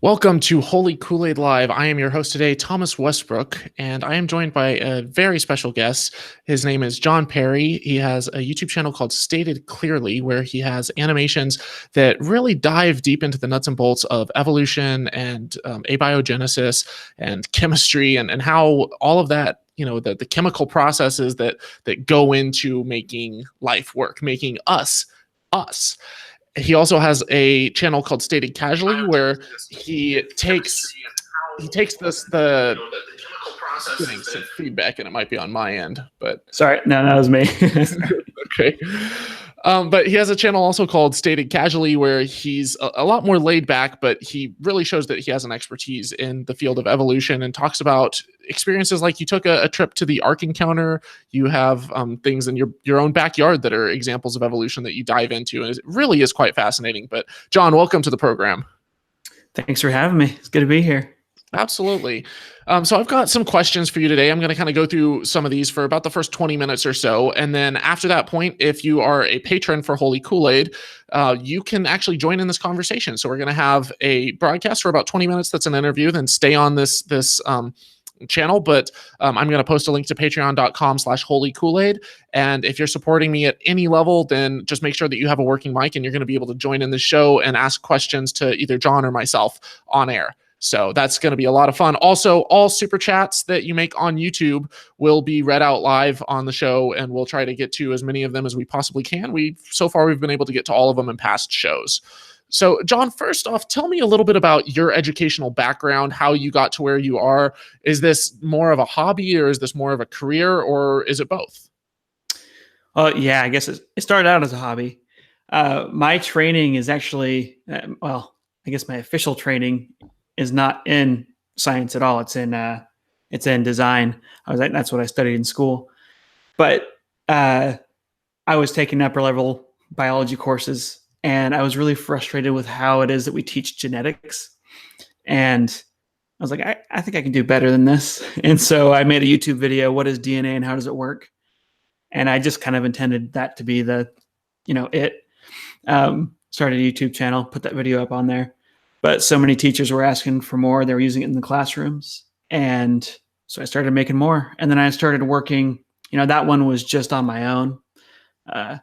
Welcome to Holy Kool-Aid Live. I am your host today, Thomas Westbrook, and I am joined by a very special guest. His name is Jon Perry. He has a YouTube channel called Stated Clearly, where he has animations that really dive deep into the nuts and bolts of evolution and abiogenesis and chemistry and how all of that, the chemical processes that go into making life work, making us. He also has a channel called Stated Casually, where he takes the getting some feedback, and it might be on my end, but sorry, no, that was me. okay. But he has a channel also called Stated Casually, where he's a lot more laid back, but he really shows that he has an expertise in the field of evolution and talks about experiences like you took a trip to the Ark Encounter. You have things in your own backyard that are examples of evolution that you dive into, and it really is quite fascinating. But Jon, welcome to the program. Thanks for having me. It's good to be here. Absolutely. So I've got some questions for you today. I'm going to kind of go through some of these for about the first 20 minutes or so. And then after that point, if you are a patron for Holy Kool-Aid, you can actually join in this conversation. So we're going to have a broadcast for about 20 minutes. That's an interview. Then stay on this channel, but I'm going to post a link to patreon.com/Holy Kool-Aid. And if you're supporting me at any level, then just make sure that you have a working mic and you're going to be able to join in the show and ask questions to either Jon or myself on air. So that's going to be a lot of fun. Also, all super chats that you make on YouTube will be read out live on the show, and we'll try to get to as many of them as we possibly can. So far, we've been able to get to all of them in past shows. So, Jon, first off, tell me a little bit about your educational background, how you got to where you are. Is this more of a hobby, or is this more of a career, or is it both? Yeah, I guess it started out as a hobby. My training is actually, I guess my official training is not in science at all. It's in design. That's what I studied in school. But I was taking upper level biology courses, and I was really frustrated with how it is that we teach genetics. And I was like, I think I can do better than this. And so I made a YouTube video, what is DNA and how does it work? And I just kind of intended that to be started a YouTube channel, put that video up on there. But so many teachers were asking for more. They were using it in the classrooms. And so I started making more. And then I started working, that one was just on my own. And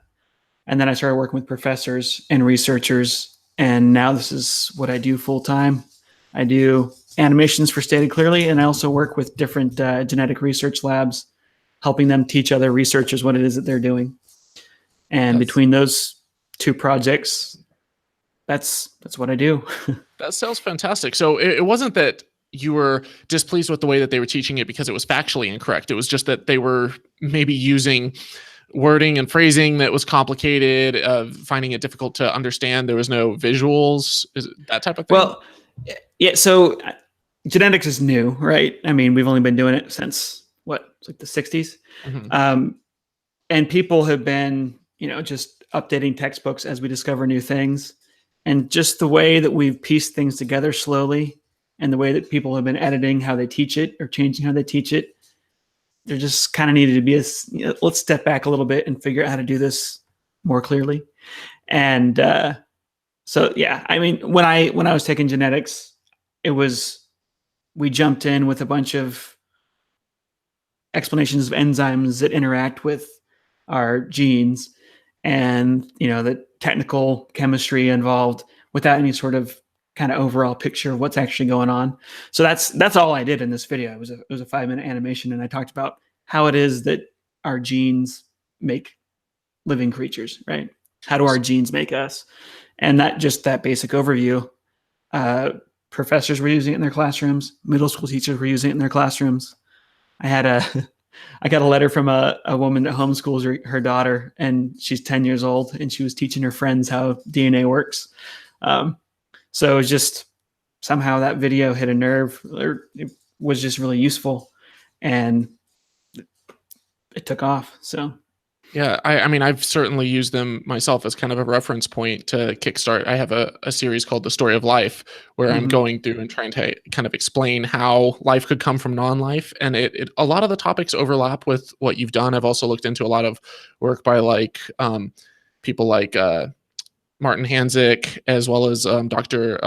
then I started working with professors and researchers. And now this is what I do full time. I do animations for Stated Clearly. And I also work with different genetic research labs, helping them teach other researchers what it is that they're doing. And between those two projects, that's what I do. That sounds fantastic. So it wasn't that you were displeased with the way that they were teaching it because it was factually incorrect. It was just that they were maybe using wording and phrasing that was complicated, finding it difficult to understand. There was no visuals, that type of thing. Well, yeah. So genetics is new, right? I mean, we've only been doing it since the 60s. Mm-hmm. And people have been, just updating textbooks as we discover new things. And just the way that we've pieced things together slowly, and the way that people have been editing how they teach it or changing how they teach it, there just kind of needed to be let's step back a little bit and figure out how to do this more clearly. And so, yeah, I mean, when I was taking genetics, we jumped in with a bunch of explanations of enzymes that interact with our genes, and the technical chemistry involved without any sort of kind of overall picture of what's actually going on. So that's all I did in this video. It was a 5-minute animation, and I talked about how it is that our genes make living creatures, right? How do our genes make us? And that basic overview, professors were using it in their classrooms, middle school teachers were using it in their classrooms. I got a letter from a woman that homeschools her daughter, and she's 10 years old, and she was teaching her friends how DNA works. So it was just somehow that video hit a nerve. It was just really useful, and it took off. So. Yeah, I mean, I've certainly used them myself as kind of a reference point to kickstart. I have a series called The Story of Life, where I'm going through and trying to kind of explain how life could come from non-life. And a lot of the topics overlap with what you've done. I've also looked into a lot of work by people like Martin Hanzik, as well as Dr.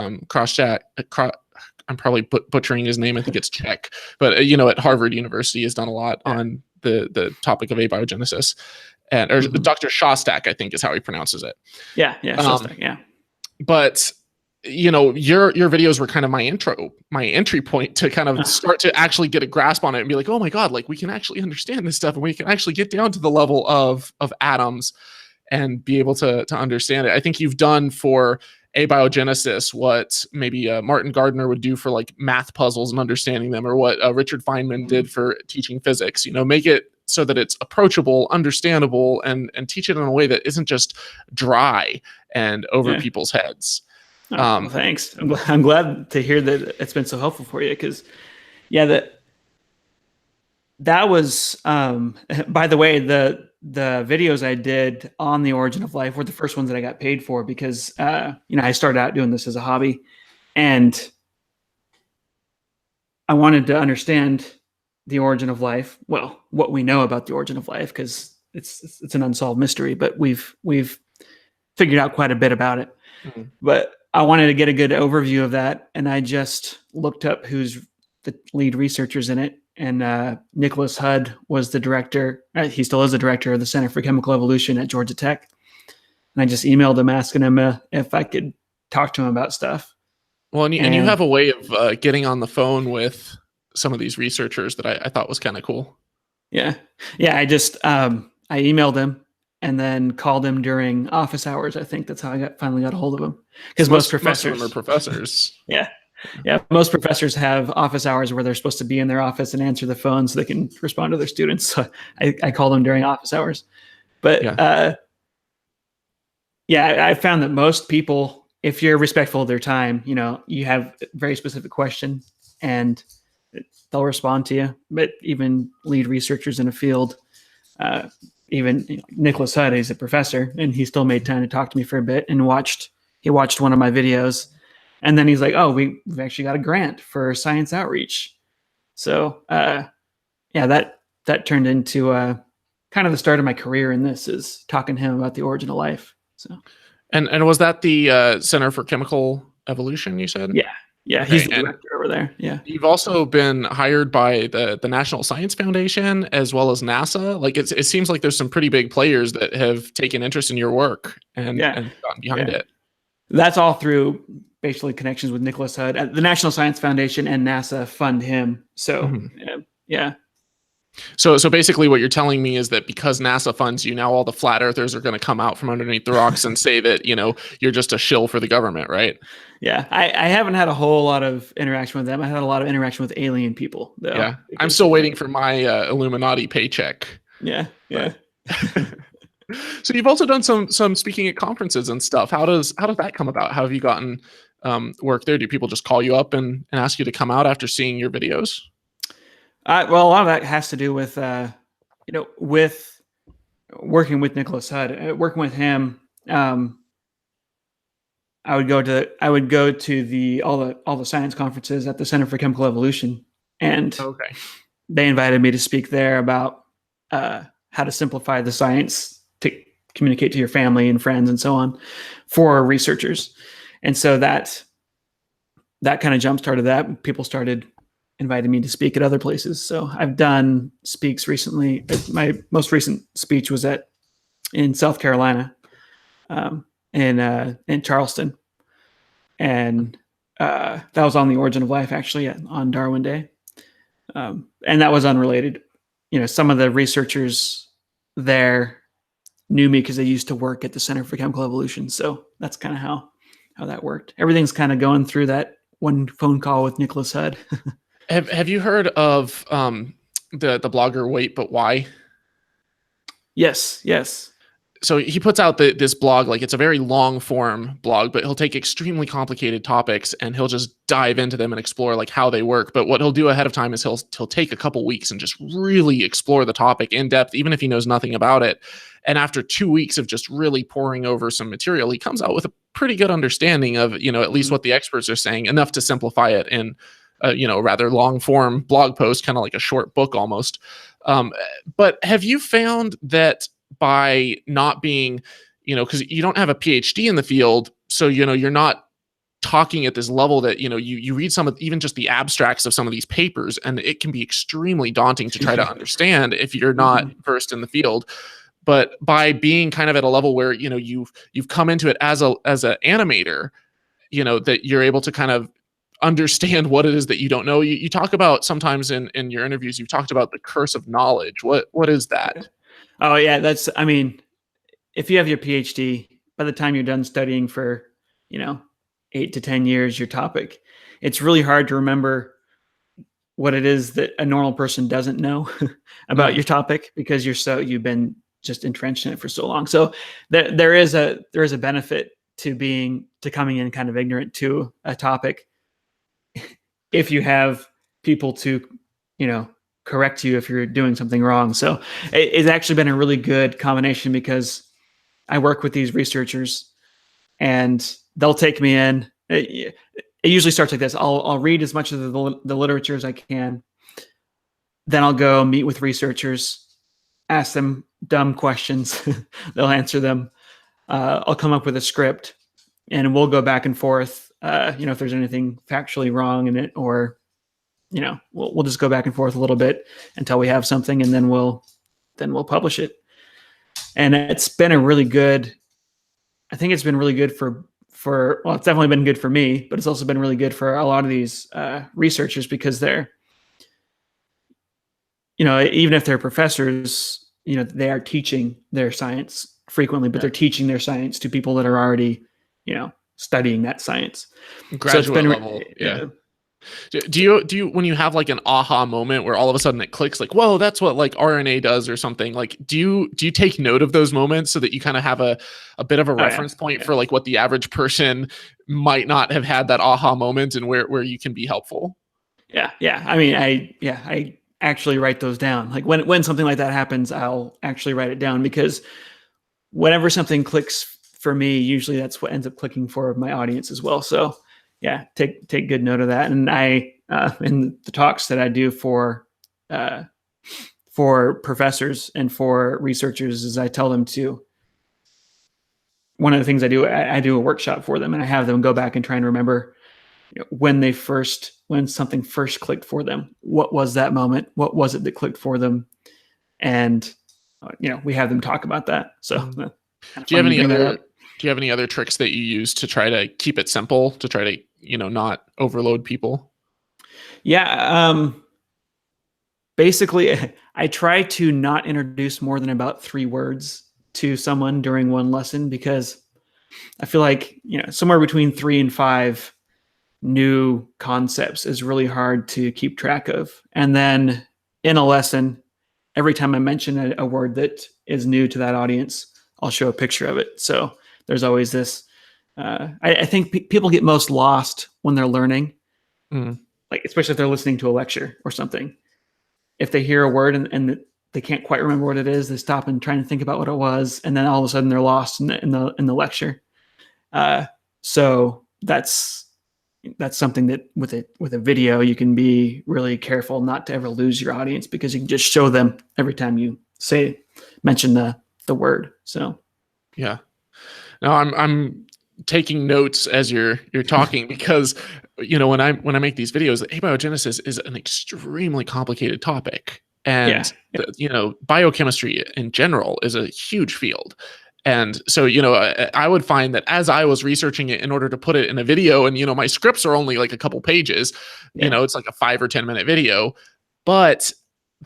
I'm probably butchering his name. I think it's Czech, but at Harvard University has done a lot on the topic of abiogenesis, or Dr. Shostak, I think is how he pronounces it. Yeah, Shostak, yeah. But your videos were kind of my entry point to kind of start to actually get a grasp on it and be like, oh my God, like we can actually understand this stuff and we can actually get down to the level of atoms and be able to understand it. I think you've done for abiogenesis what maybe Martin Gardner would do for like math puzzles and understanding them, or what Richard Feynman did for teaching physics. Make it so that it's approachable, understandable, and teach it in a way that isn't just dry and over people's heads. Well, thanks. I'm glad to hear that it's been so helpful for you, because that was by the way, the videos I did on the origin of life were the first ones that I got paid for, because I started out doing this as a hobby, and I wanted to understand the origin of life. Well, what we know about the origin of life, because it's an unsolved mystery, but we've figured out quite a bit about it. Mm-hmm. But I wanted to get a good overview of that, and I just looked up who's the lead researchers in it, and Nicholas Hudd was the director. He still is the director of the Center for Chemical Evolution at Georgia Tech. And I just emailed him asking him if I could talk to him about stuff. Well, and you have a way of getting on the phone with some of these researchers that I thought was kind of cool. Yeah. I just I emailed him and then called him during office hours. I think that's how I finally got a hold of him. Because most professors of them are professors. Yeah. Most professors have office hours where they're supposed to be in their office and answer the phone so they can respond to their students. So I call them during office hours. But I found that most people, if you're respectful of their time, you have a very specific question and they'll respond to you. But even lead researchers in a field, even Nicholas Hudd, he's a professor, and he still made time to talk to me for a bit, and he watched one of my videos, and then he's like, oh, we've actually got a grant for science outreach. So that turned into kind of the start of my career in this, is talking to him about the origin of life. So and was that the Center for Chemical Evolution, you said? Yeah, okay. He's the director over there. Yeah. You've also been hired by the National Science Foundation as well as NASA. Like it seems like there's some pretty big players that have taken interest in your work and gotten behind it. That's all through basically connections with Nicholas Hudd. The National Science Foundation and NASA fund him. So yeah. So basically what you're telling me is that because NASA funds you, now all the flat earthers are going to come out from underneath the rocks and say that, you're just a shill for the government, right? Yeah. I haven't had a whole lot of interaction with them. I had a lot of interaction with alien people, though. Yeah. I'm still waiting for my Illuminati paycheck. Yeah. So you've also done some speaking at conferences and stuff. How does that come about? How have you gotten work there? Do people just call you up and ask you to come out after seeing your videos? Well, a lot of that has to do with, with working with Nicholas Hudd. Working with him, I would go to all the science conferences at the Center for Chemical Evolution, and they invited me to speak there about how to simplify the science to communicate to your family and friends and so on for researchers. And so that kind of jump-started that. People started invited me to speak at other places. So I've done speaks recently. My most recent speech was in South Carolina, in Charleston. And that was on the origin of life, actually, on Darwin Day. And that was unrelated. Some of the researchers there knew me because they used to work at the Center for Chemical Evolution. So that's kind of how that worked. Everything's kind of going through that one phone call with Nicholas Hudd. Have you heard of the blogger Wait But Why? Yes. So he puts out this blog, like it's a very long form blog, but he'll take extremely complicated topics and he'll just dive into them and explore like how they work. But what he'll do ahead of time is he'll take a couple weeks and just really explore the topic in depth, even if he knows nothing about it. And after 2 weeks of just really poring over some material, he comes out with a pretty good understanding of, at least what the experts are saying, enough to simplify it in a rather long form blog post, kind of like a short book almost. But have you found that by not being, because you don't have a PhD in the field, so, you're not talking at this level that, you read some of even just the abstracts of some of these papers, and it can be extremely daunting to try to understand if you're not versed in the field. But by being kind of at a level where, you've come into it as an animator, that you're able to kind of understand what it is that you don't know. You talk about sometimes in your interviews, you've talked about the curse of knowledge. What is that? Oh yeah, if you have your PhD, by the time you're done studying for, 8 to 10 years, your topic, it's really hard to remember what it is that a normal person doesn't know about your topic, because you've been just entrenched in it for so long. So there is a benefit to coming in kind of ignorant to a topic, if you have people to, correct you if you're doing something wrong. So it's actually been a really good combination, because I work with these researchers and they'll take me in. It usually starts like this. I'll read as much of the literature as I can. Then I'll go meet with researchers, ask them dumb questions. They'll answer them. I'll come up with a script, and we'll go back and forth. If there's anything factually wrong in it, or, we'll just go back and forth a little bit until we have something, and then we'll publish it. And it's been I think it's been really good well, it's definitely been good for me, but it's also been really good for a lot of these researchers, because they're, even if they're professors, they are teaching their science frequently, but they're teaching their science to people that are already, studying that science. Graduate level. Yeah. Do you when you have like an aha moment where all of a sudden it clicks, like, whoa, that's what like RNA does or something, like, do you take note of those moments so that you kind of have a bit of a reference point for like what the average person might not have had that aha moment, and where you can be helpful? Yeah. I mean, I actually write those down. Like when something like that happens, I'll actually write it down, because whenever something clicks for me, usually that's what ends up clicking for my audience as well. So yeah, take good note of that. And I, in the talks that I do for professors and for researchers, is I tell them one of the things I do a workshop for them, and I have them go back and try and remember, when something first clicked for them. What was that moment? What was it that clicked for them? And, we have them talk about that. So do you have any other tricks that you use to try to keep it simple, to try to, not overload people? Yeah. Basically, I try to not introduce more than about 3 words to someone during one lesson, because I feel like, somewhere between 3 and 5 new concepts is really hard to keep track of. And then in a lesson, every time I mention a word that is new to that audience, I'll show a picture of it. So there's always this, I think people get most lost when they're learning, like, especially if they're listening to a lecture or something. If they hear a word and they can't quite remember what it is, they stop and try to think about what it was, and then all of a sudden they're lost in the lecture. So that's something that with a video, you can be really careful not to ever lose your audience, because you can just show them every time you mention the word. So yeah. No, I'm taking notes as you're talking, because when I make these videos, abiogenesis is an extremely complicated topic, and biochemistry in general is a huge field. And so, I would find that as I was researching it in order to put it in a video, and, my scripts are only like a couple pages, it's like a 5 or 10 minute video, but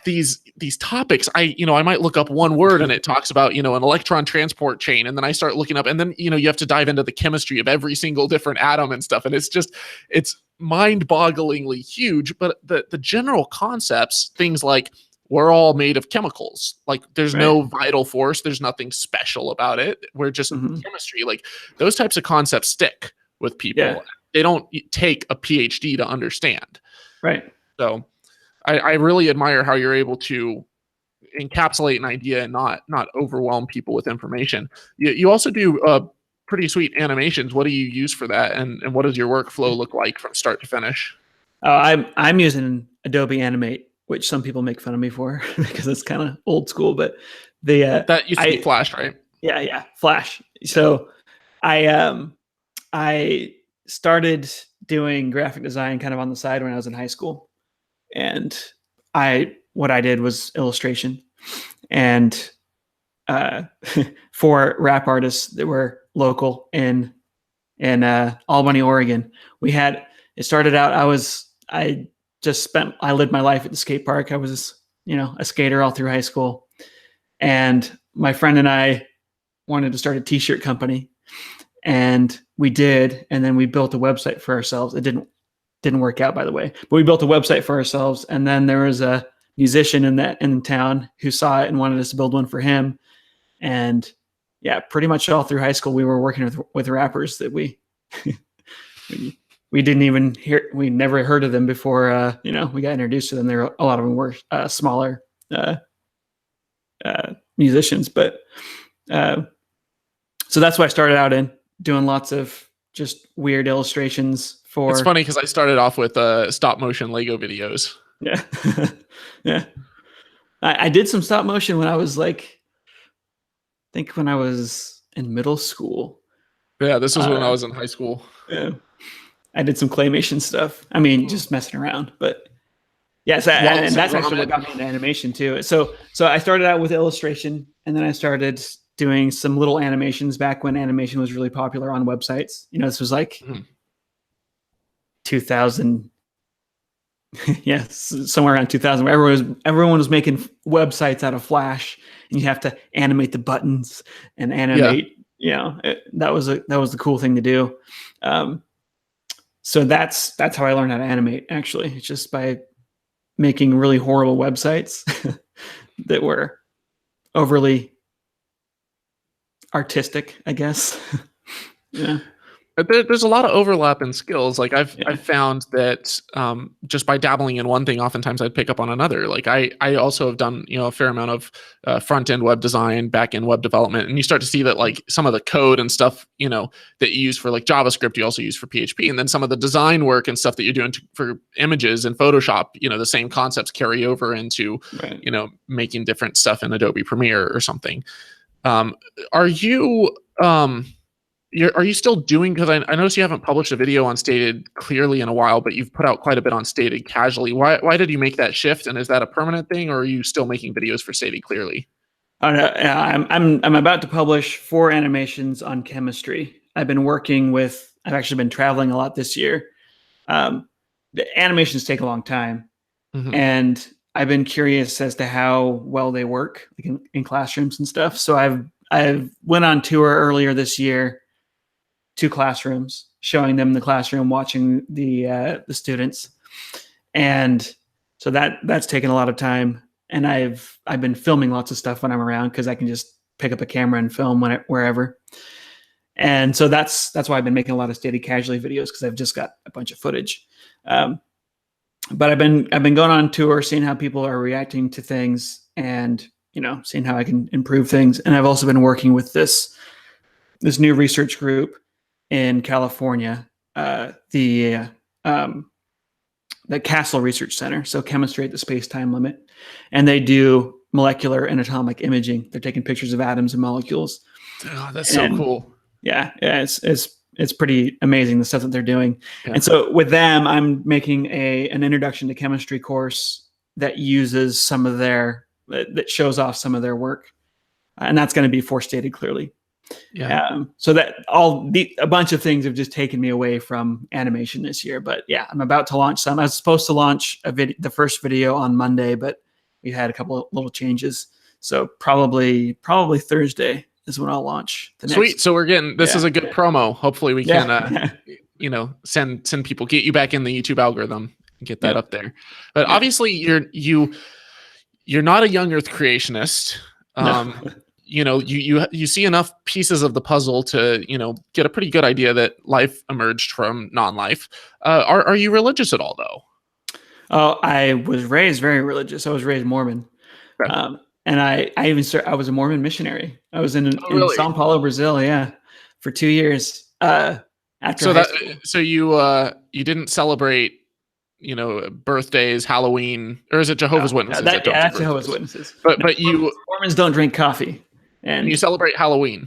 these topics, I might look up one word and it talks about, an electron transport chain. And then I start looking up, and then, you have to dive into the chemistry of every single different atom and stuff. And it's mind bogglingly huge, but the general concepts, things like, we're all made of chemicals. Like, there's no vital force. There's nothing special about it. We're just chemistry. Like, those types of concepts stick with people. Yeah. They don't take a PhD to understand. Right. So I really admire how you're able to encapsulate an idea and not overwhelm people with information. You also do pretty sweet animations. What do you use for that? And what does your workflow look like from start to finish? I'm using Adobe Animate, which some people make fun of me for because it's kind of old school, but that used to be Flash, right? Yeah, Flash. So I started doing graphic design kind of on the side when I was in high school. And what I did was illustration. And for rap artists that were local in Albany, Oregon, it started out, I lived my life at the skate park. I was, a skater all through high school. And my friend and I wanted to start a t-shirt company, and we did. And then we built a website for ourselves. It didn't work out, by the way, but we built a website for ourselves. And then there was a musician in town who saw it and wanted us to build one for him. And yeah, pretty much all through high school, we were working with rappers that we didn't even hear. We never heard of them before, we got introduced to them. A lot of them were smaller musicians, but so that's what I started out in, doing lots of just weird illustrations for. It's funny because I started off with stop motion Lego videos. Yeah. Yeah. I did some stop motion when I was when I was in middle school. Yeah, this was when I was in high school. Yeah. I did some claymation stuff. I mean, just messing around, but yes, and that's actually what got me into animation too. So I started out with illustration, and then I started doing some little animations back when animation was really popular on websites. This was like 2000. Yes, somewhere around 2000, where everyone was making websites out of Flash, and you have to animate the buttons and animate. Yeah. That was the cool thing to do. So that's how I learned how to animate. Actually, it's just by making really horrible websites that were overly artistic, I guess. Yeah. There's a lot of overlap in skills. Like I've found that just by dabbling in one thing, oftentimes I'd pick up on another. Like I also have done a fair amount of front end web design, back end web development, and you start to see that like some of the code and stuff that you use for like JavaScript, you also use for PHP, and then some of the design work and stuff that you're doing for images in Photoshop, the same concepts carry over into making different stuff in Adobe Premiere or something. Are you still doing, because I noticed you haven't published a video on Stated Clearly in a while, but you've put out quite a bit on Stated Casually. Why did you make that shift, and is that a permanent thing, or are you still making videos for Stated Clearly? I'm about to publish 4 animations on chemistry. I've actually been traveling a lot this year. The animations take a long time, and I've been curious as to how well they work, like in classrooms and stuff. So I've went on tour earlier this year to classrooms, showing them the classroom, watching the students. And so that's taken a lot of time. And I've been filming lots of stuff when I'm around, because I can just pick up a camera and film wherever. And so that's why I've been making a lot of Stated Casually videos, because I've just got a bunch of footage. But I've been going on tour, seeing how people are reacting to things, and seeing how I can improve things. And I've also been working with this new research group in California, the Castle Research Center, so chemistry at the space-time limit, and they do molecular and atomic imaging. They're taking pictures of atoms and molecules. Oh, that's so cool. Yeah, it's pretty amazing, the stuff that they're doing. Yeah. And so with them, I'm making an introduction to chemistry course that uses that shows off some of their work, and that's going to be for Stated Clearly. Yeah. So that a bunch of things have just taken me away from animation this year. But yeah, I'm about to launch some. I was supposed to launch the first video on Monday, but we had a couple of little changes. So probably Thursday is when I'll launch the next. Sweet. So we're getting this is a good promo. Hopefully we can send people, get you back in the YouTube algorithm and get that up there. But obviously you're not a young Earth creationist. No. You see enough pieces of the puzzle to, get a pretty good idea that life emerged from non-life. Are you religious at all, though? Oh, I was raised very religious. I was raised Mormon. Right. And I was a Mormon missionary. I was in Sao Paulo, Brazil. Yeah. For 2 years. So you didn't celebrate, birthdays, Halloween, or is it Jehovah's Witnesses? That's Jehovah's Witnesses. But you Mormons don't drink coffee. And you celebrate Halloween.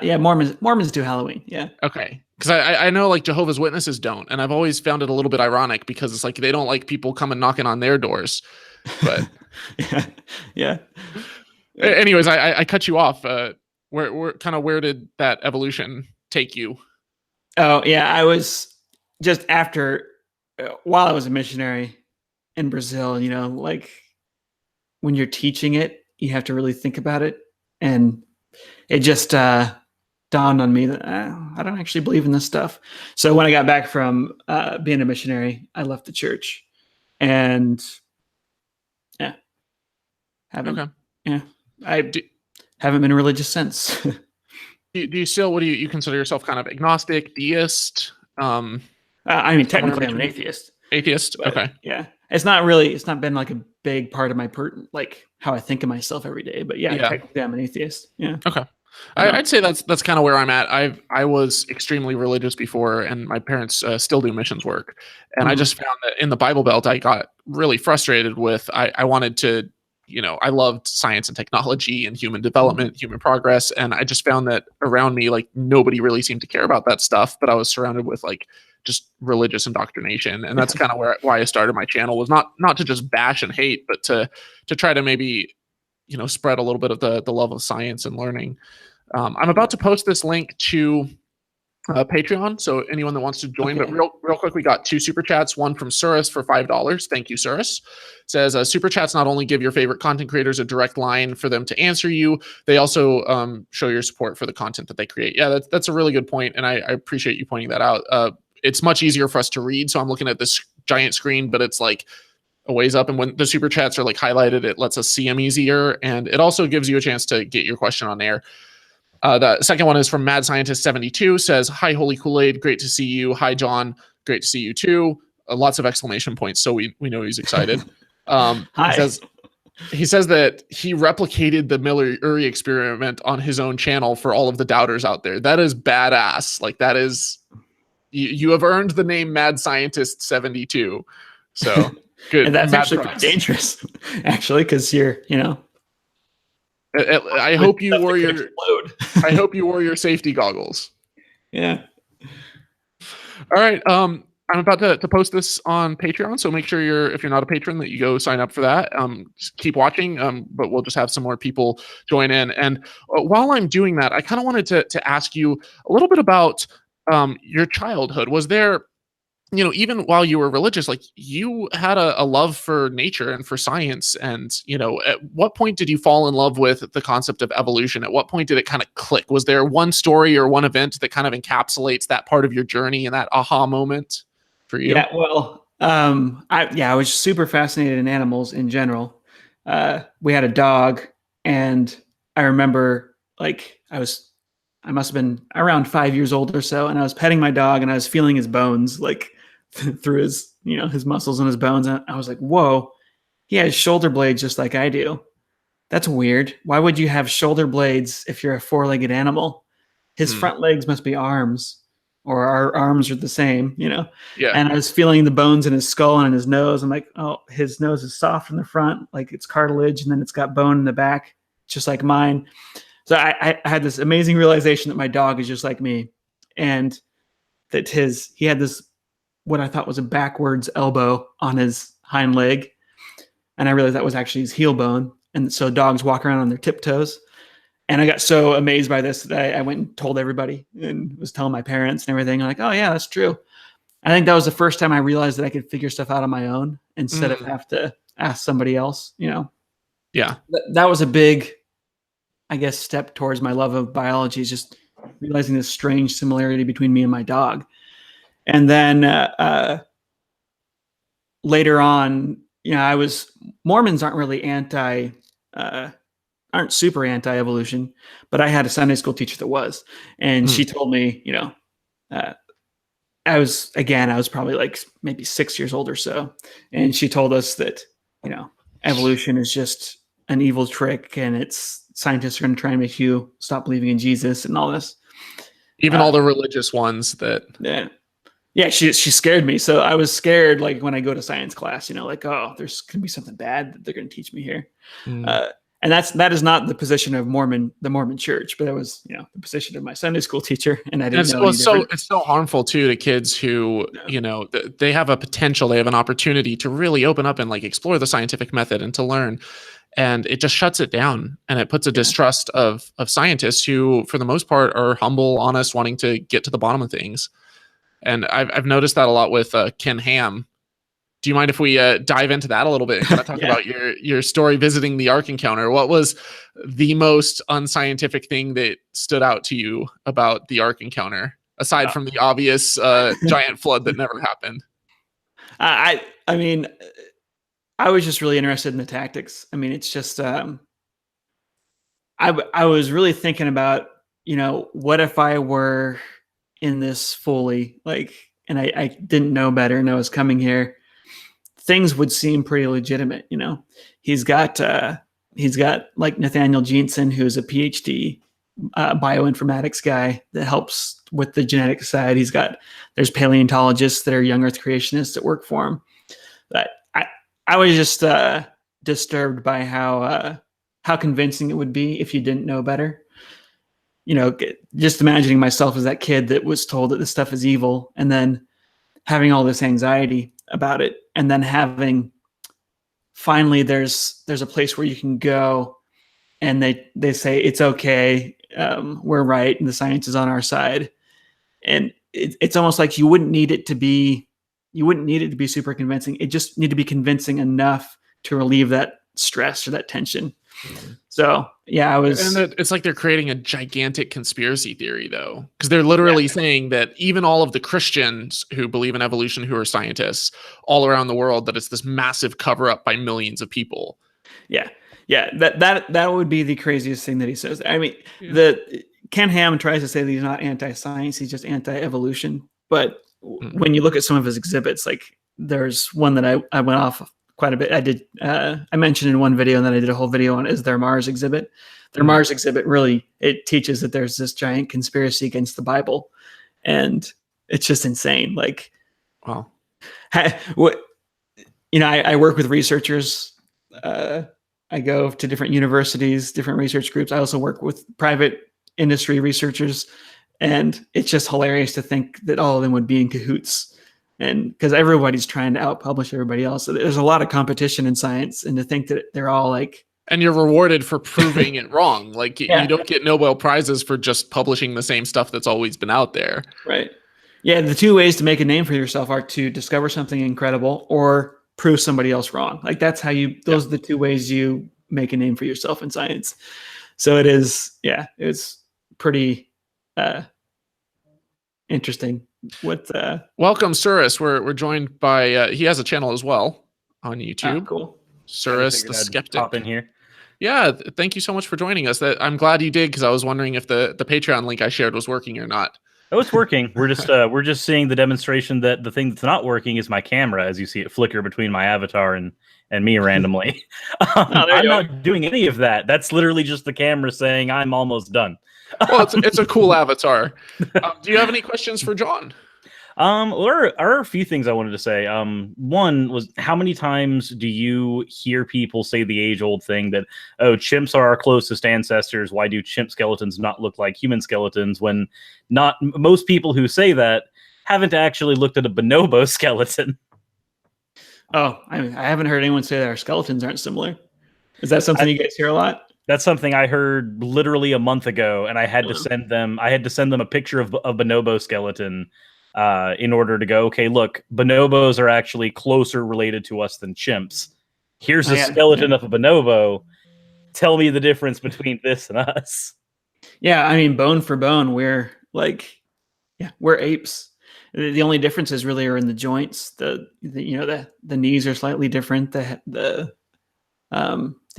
Yeah, Mormons do Halloween. Yeah. Okay. Because I know like Jehovah's Witnesses don't. And I've always found it a little bit ironic because it's like they don't like people coming knocking on their doors. But yeah. Yeah. anyways, I cut you off. Where did that evolution take you? Oh, yeah. I was just after, while I was a missionary in Brazil, like when you're teaching it, you have to really think about it. And it just dawned on me that I don't actually believe in this stuff. So when I got back from being a missionary, I left the church, and yeah, haven't been religious since. Do you still, what do you consider yourself, kind of agnostic, deist? I mean, technically, I'm an atheist. Atheist, okay. Yeah, it's not been like a big part of my like how I think of myself every day. But yeah, technically, I'm an atheist. Yeah. Okay. I'd say that's kind of where I'm at. I was extremely religious before, and my parents still do missions work. And I just found that in the Bible Belt, I got really frustrated with. I wanted to, I loved science and technology and human development, human progress, and I just found that around me, like nobody really seemed to care about that stuff. But I was surrounded with like just religious indoctrination, and that's kind of why I started my channel, was not to just bash and hate, but to try to maybe spread a little bit of the love of science and learning. I'm about to post this link to Patreon, so anyone that wants to join. But real quick, we got 2 super chats. One from Surus for $5. Thank you, Surus. Says super chats not only give your favorite content creators a direct line for them to answer you, they also show your support for the content that they create. Yeah, that's a really good point, and I appreciate you pointing that out. It's much easier for us to read, so I'm looking at this giant screen, but it's like a ways up, and when the super chats are like highlighted, it lets us see them easier, and it also gives you a chance to get your question on air. The second one is from Mad Scientist 72, says, "Hi, Holy Kool-Aid, great to see you. Hi, John, great to see you too." Lots of exclamation points, so we know he's excited. Hi. He says that he replicated the Miller-Urey experiment on his own channel for all of the doubters out there. That is badass. Like, that is, you have earned the name Mad Scientist 72. So good. And that's actually pretty dangerous, actually, because you're, I hope you wore your I hope you wore your safety goggles. Yeah. All right. I'm about to post this on Patreon, so make sure if you're not a patron, that you go sign up for that. Just keep watching, but we'll just have some more people join in. And while I'm doing that, I kind of wanted to ask you a little bit about your childhood. Was there, even while you were religious, like you had a love for nature and for science, and at what point did you fall in love with the concept of evolution? At what point did it kind of click? Was there one story or one event that kind of encapsulates that part of your journey and that aha moment for you? Yeah, well, I was super fascinated in animals in general. We had a dog, and I remember like I must have been around 5 years old or so, and I was petting my dog, and I was feeling his bones like through his, his muscles and his bones. And I was like, whoa, he has shoulder blades just like I do. That's weird. Why would you have shoulder blades if you're a 4-legged animal? His front legs must be arms, or our arms are the same, Yeah. And I was feeling the bones in his skull and in his nose. I'm like, oh, his nose is soft in the front, like it's cartilage, and then it's got bone in the back, just like mine. So I had this amazing realization that my dog is just like me, and that he had this, what I thought was a backwards elbow on his hind leg. And I realized that was actually his heel bone. And so dogs walk around on their tiptoes. And I got so amazed by this that I went and told everybody and was telling my parents and everything. I'm like, oh yeah, that's true. I think that was the first time I realized that I could figure stuff out on my own instead of have to ask somebody else, Yeah. That was a big, I guess, step towards my love of biology, is just realizing this strange similarity between me and my dog. And then later on, Mormons aren't really aren't super anti-evolution, but I had a Sunday school teacher that was, and she told me, I was probably like maybe 6 years old or so. And she told us that, evolution is just an evil trick, and scientists are going to try and make you stop believing in Jesus and all this. Even all the religious ones that. Yeah, she scared me. So I was scared, like when I go to science class, like, oh, there's going to be something bad that they're going to teach me here. And that is not the position of the Mormon Church, but it was, the position of my Sunday school teacher, and I didn't know any different. It's so harmful too to kids who, they have a potential, they have an opportunity to really open up and like explore the scientific method and to learn, and it just shuts it down, and it puts a distrust of scientists who, for the most part, are humble, honest, wanting to get to the bottom of things. And I've noticed that a lot with Ken Ham. Do you mind if we dive into that a little bit and kind of talk about your story visiting the Ark Encounter? What was the most unscientific thing that stood out to you about the Ark Encounter, aside from the obvious giant flood that never happened? I mean, I was just really interested in the tactics. I mean, it's just I was really thinking about, what if I were in this fully, and I didn't know better, and I was coming here. Things would seem pretty legitimate. He's got like Nathaniel Jeanson, who's a PhD bioinformatics guy that helps with the genetic side. There's paleontologists that are young Earth creationists that work for him. But I was just disturbed by how convincing it would be if you didn't know better. Just imagining myself as that kid that was told that this stuff is evil, and then having all this anxiety about it, and then having finally there's a place where you can go, and they say it's okay, we're right, and the science is on our side, and it's almost like you wouldn't need it to be super convincing. It just need to be convincing enough to relieve that stress or that tension. So and it's like they're creating a gigantic conspiracy theory, though, because they're literally saying that even all of the Christians who believe in evolution, who are scientists all around the world, that it's this massive cover up by millions of people. That would be the craziest thing that he says. I mean, the Ken Ham tries to say that he's not anti-science, he's just anti-evolution. But when you look at some of his exhibits, like there's one that I went off quite a bit. I mentioned in one video, and then I did a whole video on is their Mars exhibit. Their Mars exhibit really, it teaches that there's this giant conspiracy against the Bible, and it's just insane. Like, wow. I work with researchers. I go to different universities, different research groups. I also work with private industry researchers, and it's just hilarious to think that all of them would be in cahoots. And because everybody's trying to outpublish everybody else. So there's a lot of competition in science, and to think that they're all like, and you're rewarded for proving it wrong. Like you don't get Nobel Prizes for just publishing the same stuff that's always been out there. Right. Yeah. The two ways to make a name for yourself are to discover something incredible or prove somebody else wrong. Like those are the two ways you make a name for yourself in science. So it's pretty interesting. Welcome, Surus. We're joined by he has a channel as well on YouTube. Cool. Surus the Skeptic. Pop in here. Yeah, thank you so much for joining us. I'm glad you did, because I was wondering if the Patreon link I shared was working or not. Oh, it's working. We're just seeing the demonstration that the thing that's not working is my camera, as you see it flicker between my avatar and me randomly. I'm not doing any of that. That's literally just the camera saying I'm almost done. Well, it's a cool avatar. Do you have any questions for Jon? There are a few things I wanted to say. One was, how many times do you hear people say the age-old thing that, oh, chimps are our closest ancestors, why do chimp skeletons not look like human skeletons, when not most people who say that haven't actually looked at a bonobo skeleton? Oh, I haven't heard anyone say that our skeletons aren't similar. Is that something you guys hear a lot? That's something I heard literally a month ago, and I had to send them a picture of a bonobo skeleton in order to go, okay, look, bonobos are actually closer related to us than chimps. Here's a skeleton of a bonobo. Tell me the difference between this and us. Yeah, I mean, bone for bone, we're apes. The only differences really are in the joints. The knees are slightly different. The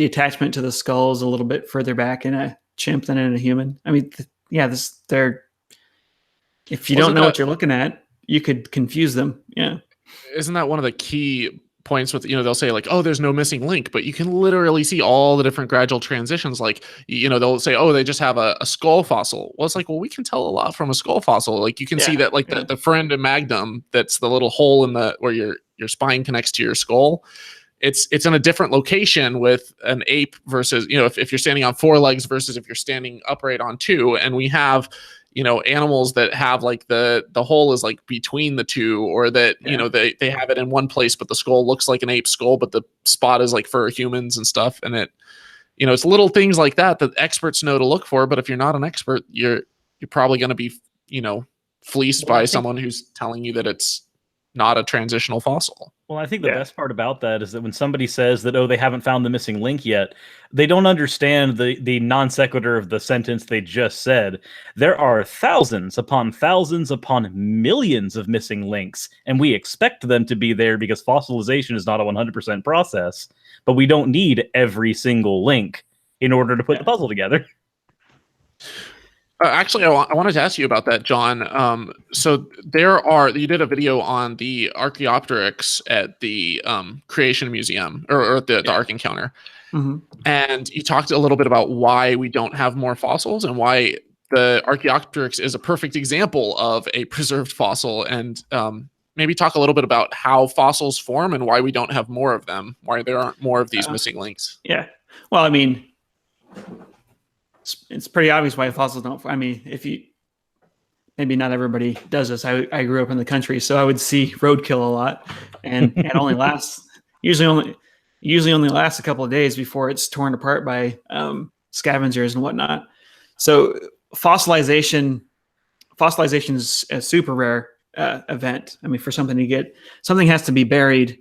attachment to the skull is a little bit further back in a chimp than in a human. I mean, if you don't know what you're looking at, you could confuse them. Yeah. Isn't that one of the key points with, they'll say like, oh, there's no missing link, but you can literally see all the different gradual transitions. Like, they'll say, oh, they just have a skull fossil. Well, it's like, well, we can tell a lot from a skull fossil. Like you can see that, like the foramen magnum, that's the little hole in where your spine connects to your skull. it's in a different location with an ape versus, if you're standing on 4 legs versus if you're standing upright on 2. And we have, animals that have like the hole is like between the 2, or that, they have it in one place, but the skull looks like an ape skull, but the spot is like for humans and stuff. And it's little things like that experts know to look for. But if you're not an expert, you're probably going to be, fleeced by someone who's telling you that it's not a transitional fossil. Well, I think the best part about that is that when somebody says that, they haven't found the missing link yet, they don't understand the non sequitur of the sentence they just said. There are thousands upon millions of missing links, and we expect them to be there because fossilization is not a 100% process, but we don't need every single link in order to put the puzzle together. Actually, I wanted to ask you about that, John. So you did a video on the Archaeopteryx at the Creation Museum, or at the Ark Encounter. Mm-hmm. And you talked a little bit about why we don't have more fossils and why the Archaeopteryx is a perfect example of a preserved fossil. And maybe talk a little bit about how fossils form and why we don't have more of them, why there aren't more of these missing links. Yeah. Well, I mean, it's pretty obvious why fossils don't. I mean, maybe not everybody does this. I grew up in the country, so I would see roadkill a lot, and it only lasts usually only lasts a couple of days before it's torn apart by scavengers and whatnot. So fossilization is a super rare event. I mean, for something has to be buried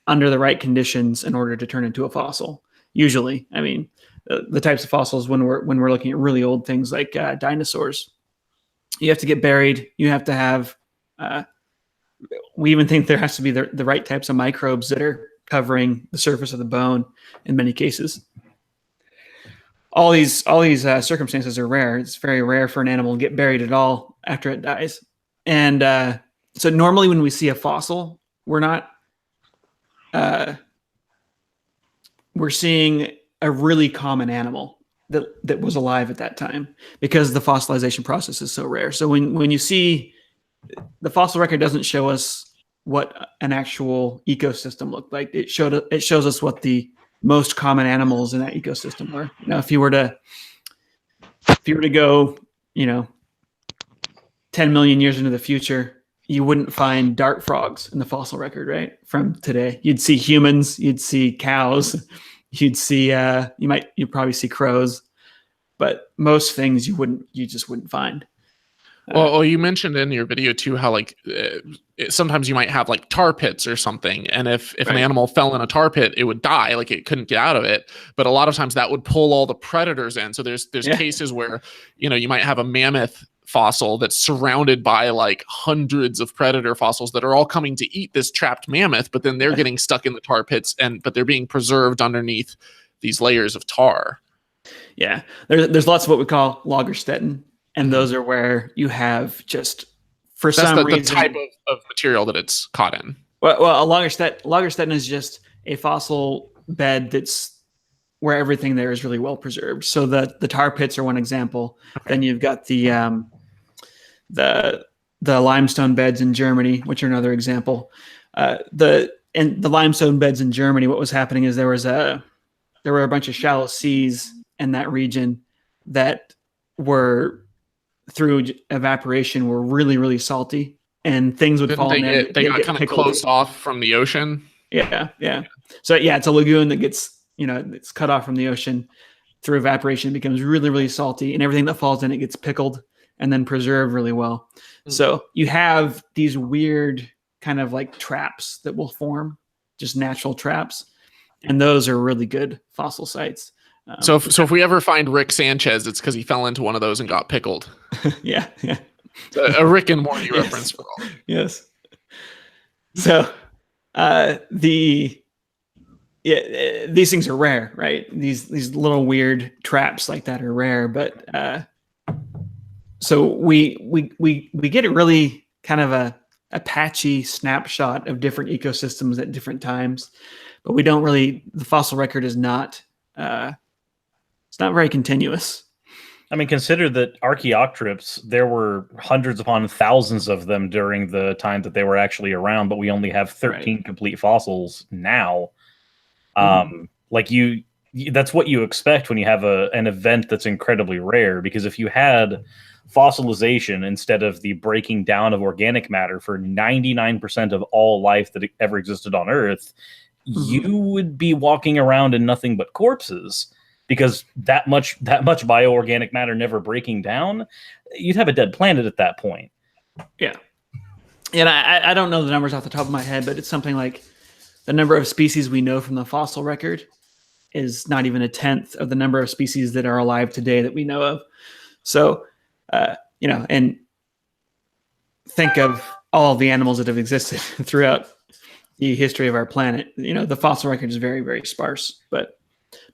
under the right conditions in order to turn into a fossil. Usually, I mean, the types of fossils when we're looking at really old things like dinosaurs, you have to get buried. You have to have. We even think there has to be the right types of microbes that are covering the surface of the bone. In many cases, all these circumstances are rare. It's very rare for an animal to get buried at all after it dies. And so normally when we see a fossil, we're seeing a really common animal that was alive at that time, because the fossilization process is so rare. So when you see the fossil record, doesn't show us what an actual ecosystem looked like. It shows us what the most common animals in that ecosystem were. Now, if you were to go, 10 million years into the future, you wouldn't find dart frogs in the fossil record, right? From today, you'd see humans, you'd see cows. You'd see, you'd probably see crows, but most things you just wouldn't find. Well, you mentioned in your video too how sometimes you might have like tar pits or something, and if an animal fell in a tar pit, it would die, like it couldn't get out of it. But a lot of times that would pull all the predators in. So there's cases where you might have a mammoth fossil that's surrounded by like hundreds of predator fossils that are all coming to eat this trapped mammoth, but then they're getting stuck in the tar pits, but they're being preserved underneath these layers of tar. Yeah, there's lots of what we call Lagerstätten, and those are where you have just that's some reason the type of material that it's caught in. Well, a Lagerstätten is just a fossil bed that's where everything there is really well preserved. So the tar pits are one example. Okay. Then you've got the limestone beds in Germany, which are another example. The limestone beds in Germany, what was happening is there were a bunch of shallow seas in that region that were, through evaporation, were really, really salty, and things would fall in there. They got kind of closed off from the ocean. Yeah. So it's a lagoon that gets, it's cut off from the ocean through evaporation. It becomes really, really salty, and everything that falls in it gets pickled and then preserved really well. Mm-hmm. So you have these weird kind of like traps that will form, just natural traps, and those are really good fossil sites. So if we ever find Rick Sanchez, it's because he fell into one of those and got pickled. Yeah. A Rick and Morty reference for all. Yes. So these things are rare, right? These little weird traps like that are rare, but so we get a really kind of a patchy snapshot of different ecosystems at different times, but we don't really. The fossil record is not. It's not very continuous. I mean, consider that Archaeopteryx, there were hundreds upon thousands of them during the time that they were actually around, but we only have 13 complete fossils now. Like that's what you expect when you have an event that's incredibly rare, because if you had fossilization instead of the breaking down of organic matter for 99% of all life that ever existed on Earth, you would be walking around in nothing but corpses, because that much bioorganic matter never breaking down, you'd have a dead planet at that point. Yeah. And I don't know the numbers off the top of my head, but it's something like the number of species we know from the fossil record is not even a tenth of the number of species that are alive today that we know of. So, and think of all of the animals that have existed throughout the history of our planet. The fossil record is very, very sparse, but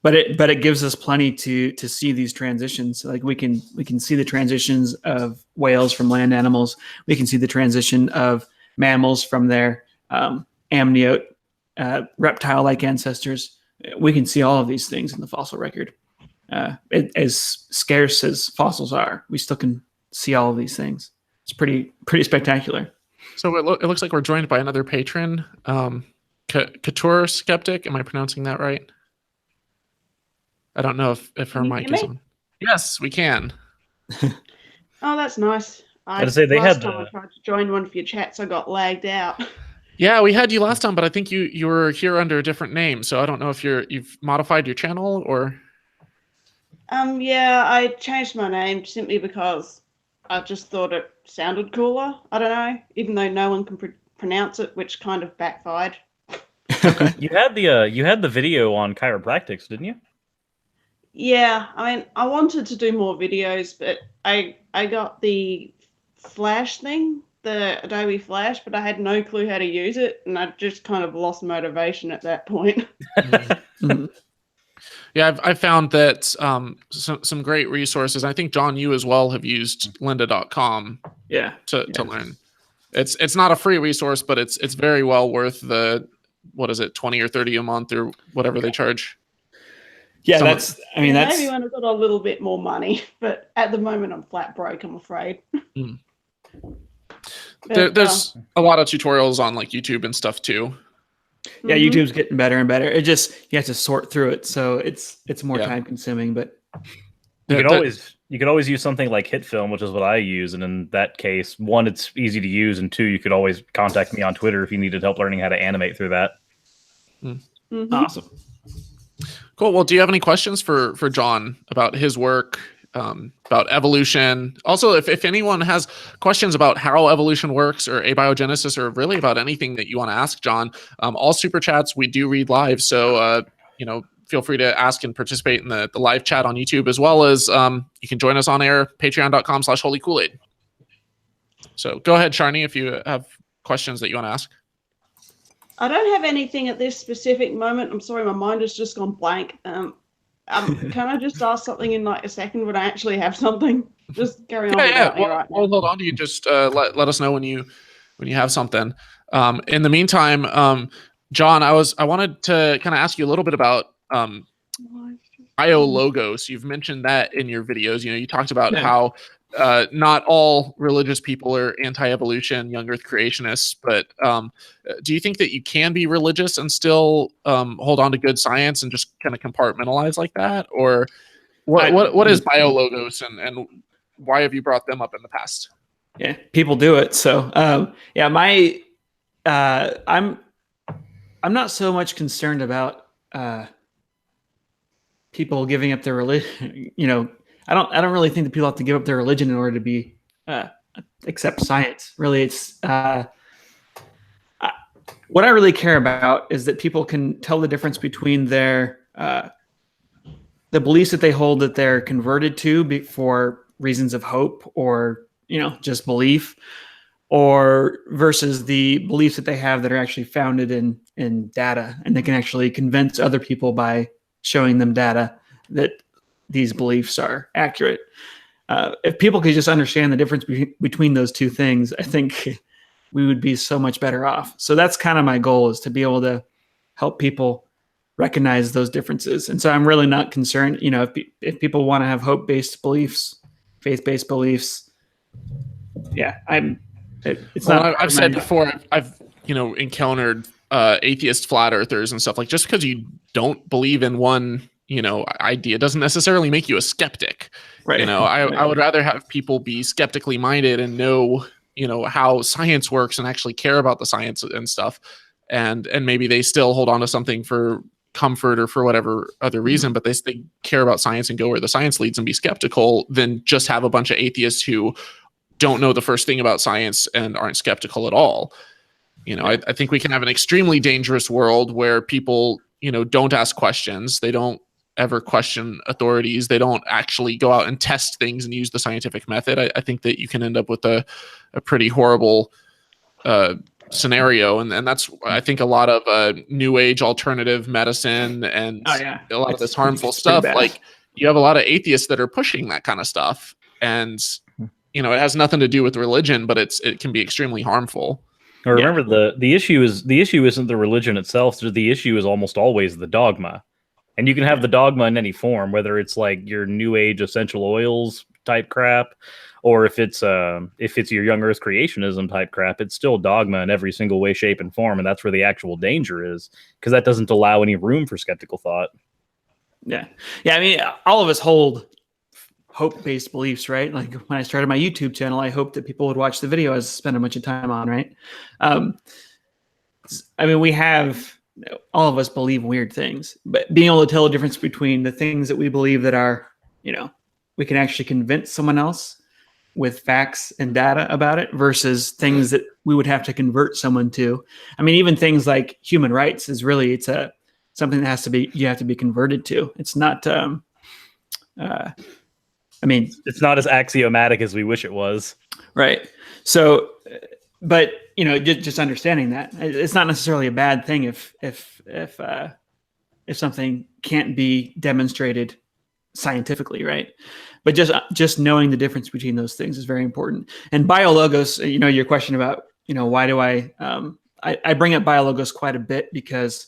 it gives us plenty to see these transitions. Like we can see the transitions of whales from land animals. We can see the transition of mammals from their amniote reptile-like ancestors. We can see all of these things in the fossil record. As scarce as fossils are, we still can see all of these things. It's pretty spectacular. So it looks like we're joined by another patron, Couture Skeptic. Am I pronouncing that right? I don't know if her mic is on. Yes, we can. Oh, that's nice. I say they last had time I tried to join one of your chats, I got lagged out. Yeah, we had you last time, but I think you were here under a different name. So I don't know if you've modified your channel or. Yeah, I changed my name simply because I just thought it sounded cooler. I don't know, even though no one can pronounce it, which kind of backfired. You had the video on chiropractics, didn't you? Yeah, I mean, I wanted to do more videos, but I got the Flash thing, the Adobe Flash, but I had no clue how to use it, and I just kind of lost motivation at that point. Yeah, I've found that some great resources. I think, John, you as well have used lynda.com to learn. It's not a free resource, but it's very well worth the, what is it, 20 or 30 a month or whatever they charge. Yeah, that's maybe when I've got a little bit more money, but at the moment I'm flat broke, I'm afraid. There's a lot of tutorials on like YouTube and stuff too. Yeah, YouTube's getting better and better. It just, you have to sort through it, so it's more time consuming. But you could always use something like HitFilm, which is what I use, and in that case, one, it's easy to use, and two, you could always contact me on Twitter if you needed help learning how to animate through that. Awesome. Cool. Well, do you have any questions for John about his work, about evolution? Also, if anyone has questions about how evolution works or abiogenesis, or really about anything that you want to ask John, all super chats we do read live. So, feel free to ask and participate in the live chat on YouTube, as well as you can join us on air, patreon.com/holykoolaid. So go ahead, Sharni, if you have questions that you want to ask. I don't have anything at this specific moment. I'm sorry, my mind has just gone blank. Can I just ask something in like a second when I actually have something? Just carry on. Well, hold on to you. Just let us know when you have something. In the meantime, John, I wanted to kind of ask you a little bit about biologos. You've mentioned that in your videos. You talked about how not all religious people are anti-evolution, young Earth creationists, but do you think that you can be religious and still hold on to good science and just kind of compartmentalize like that? Or what is biologos, and why have you brought them up in the past? Yeah, people do it. So I'm not so much concerned about people giving up their religion. I don't really think that people have to give up their religion in order to be accept science. Really, it's what I really care about is that people can tell the difference between their the beliefs that they hold that they're converted to for reasons of hope or just belief, or versus the beliefs that they have that are actually founded in data, and they can actually convince other people by showing them data that these beliefs are accurate. If people could just understand the difference between those two things, I think we would be so much better off. So that's kind of my goal, is to be able to help people recognize those differences. And so I'm really not concerned, if people want to have hope-based beliefs, faith-based beliefs. Yeah, it's not. I've said before, I've encountered atheist flat earthers and stuff, like just because you don't believe in one, idea doesn't necessarily make you a skeptic. Right. I would rather have people be skeptically minded and know, how science works and actually care about the science and stuff. And maybe they still hold on to something for comfort or for whatever other reason, but they care about science and go where the science leads and be skeptical, than just have a bunch of atheists who don't know the first thing about science and aren't skeptical at all. I think we can have an extremely dangerous world where people, don't ask questions. They don't ever question authorities. They don't actually go out and test things and use the scientific method. I think that you can end up with a pretty horrible scenario. And that's, I think, a lot of new age alternative medicine and a lot of this harmful stuff. Like, you have a lot of atheists that are pushing that kind of stuff. And, it has nothing to do with religion, but it can be extremely harmful. Remember, the issue isn't the religion itself. The issue is almost always the dogma. And you can have the dogma in any form, whether it's like your new age essential oils type crap, or if it's your young earth creationism type crap. It's still dogma in every single way, shape, and form. And that's where the actual danger is, because that doesn't allow any room for skeptical thought. Yeah. I mean, all of us hold hope-based beliefs, right? Like, when I started my YouTube channel, I hoped that people would watch the video I was spending a bunch of time on, right? I mean, we have, all of us believe weird things, but being able to tell the difference between the things that we believe that are, we can actually convince someone else with facts and data about it, versus things that we would have to convert someone to. I mean, even things like human rights is really, it's something that you have to be converted to. It's not, I mean, it's not as axiomatic as we wish it was. Right. So, but just understanding that it's not necessarily a bad thing if something can't be demonstrated scientifically, right? But just knowing the difference between those things is very important. And biologos, your question about why do I bring up biologos quite a bit, because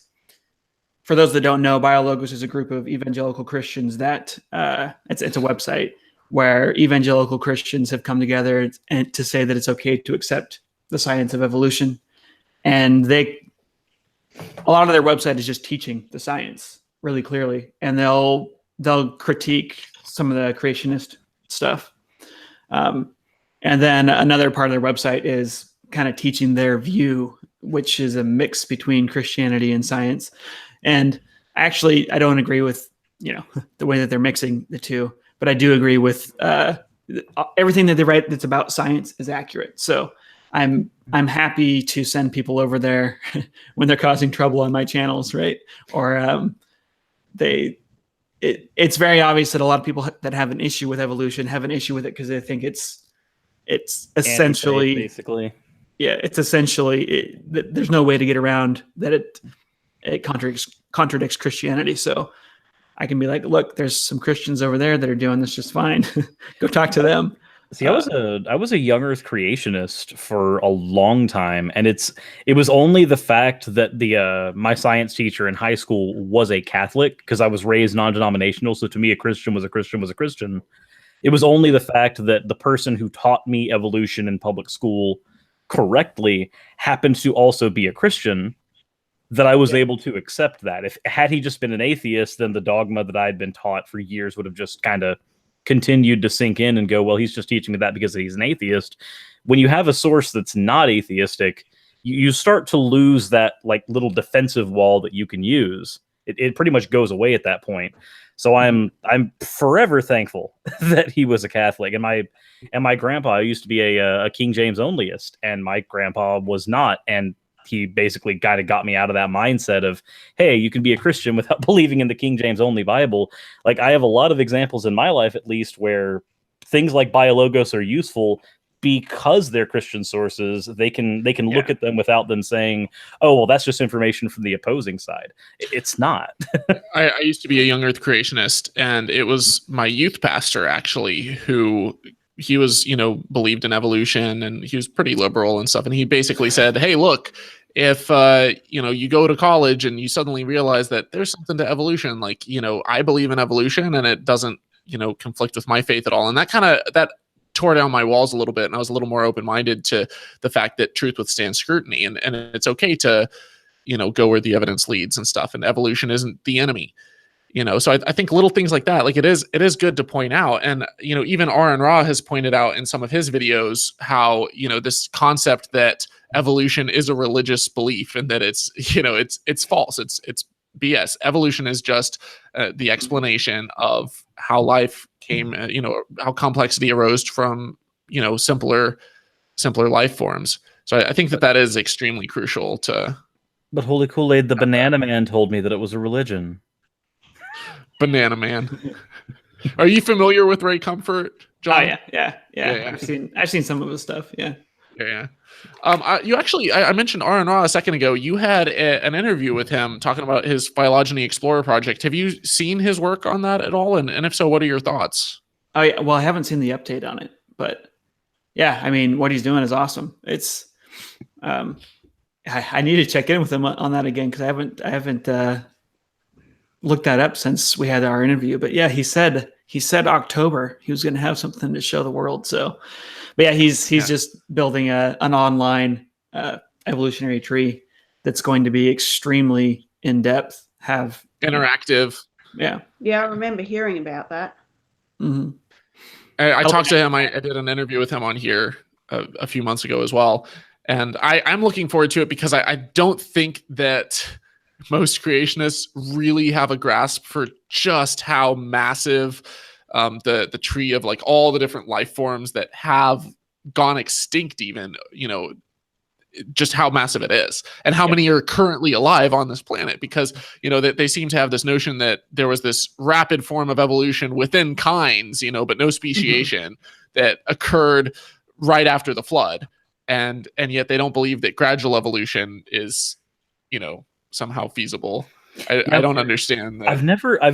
for those that don't know, biologos is a group of evangelical Christians that it's a website where evangelical Christians have come together and to say that it's okay to accept the science of evolution. And a lot of their website is just teaching the science really clearly. And they'll critique some of the creationist stuff. And then another part of their website is kind of teaching their view, which is a mix between Christianity and science. And actually, I don't agree with, the way that they're mixing the two, but I do agree with everything that they write that's about science is accurate. So I'm happy to send people over there when they're causing trouble on my channels, right? Or it's very obvious that a lot of people that have an issue with evolution have an issue with it because they think it's essentially, basically, it's essentially there's no way to get around that it contradicts Christianity. So I can be like, look, there's some Christians over there that are doing this just fine. Go talk to them. See, I was a young earth creationist for a long time, and it was only the fact that my science teacher in high school was a Catholic, because I was raised non-denominational. So to me, a Christian was a Christian was a Christian. It was only the fact that the person who taught me evolution in public school correctly happened to also be a Christian, that I was able to accept that. Had he just been an atheist, then the dogma that I'd been taught for years would have just kind of continued to sink in and go, well, he's just teaching me that because he's an atheist. When you have a source that's not atheistic, you start to lose that like little defensive wall that you can use. It pretty much goes away at that point. So I'm forever thankful that he was a Catholic. And my grandpa used to be a King James onlyist, and my grandpa was not. And he basically kind of got me out of that mindset of, hey, you can be a Christian without believing in the King James only Bible. Like, I have a lot of examples in my life, at least, where things like Biologos are useful because they're Christian sources. They can look at them without them saying, oh, well, that's just information from the opposing side. It's not. I used to be a young earth creationist, and it was my youth pastor, actually, who he was, believed in evolution, and he was pretty liberal and stuff. And he basically said, hey, look, if, you go to college and you suddenly realize that there's something to evolution, like, I believe in evolution and it doesn't, conflict with my faith at all. And that tore down my walls a little bit. And I was a little more open-minded to the fact that truth withstands scrutiny, and it's okay to, go where the evidence leads and stuff, and evolution isn't the enemy. So I think little things like that, like it is good to point out. And even Aaron Ra has pointed out in some of his videos how this concept that evolution is a religious belief, and that it's it's false, it's BS. Evolution is just the explanation of how life came, how complexity arose from simpler life forms. So I think that is extremely crucial to. But Holy Kool-Aid, the Banana Man told me that it was a religion. Banana Man. Are you familiar with Ray Comfort, John? Oh yeah. I've seen some of his stuff. Yeah. You actually, I mentioned Aaron Ra a second ago. You had an interview with him talking about his Phylogeny Explorer project. Have you seen his work on that at all? And if so, what are your thoughts? Oh yeah. Well, I haven't seen the update on it, but yeah, I mean, what he's doing is awesome. It's, I need to check in with him on that again, because I haven't looked that up since we had our interview. But yeah, he said October he was going to have something to show the world. So, but yeah, he's just building an online evolutionary tree that's going to be extremely in depth, have interactive. Yeah, I remember hearing about that. Mm-hmm. I talked to him. I did an interview with him on here a few months ago as well. And I'm looking forward to it, because I don't think that most creationists really have a grasp for just how massive the tree of like all the different life forms that have gone extinct, even, just how massive it is, and how many are currently alive on this planet, because that they seem to have this notion that there was this rapid form of evolution within kinds, but no speciation that occurred right after the flood, and yet they don't believe that gradual evolution is somehow feasible. I don't understand that. I've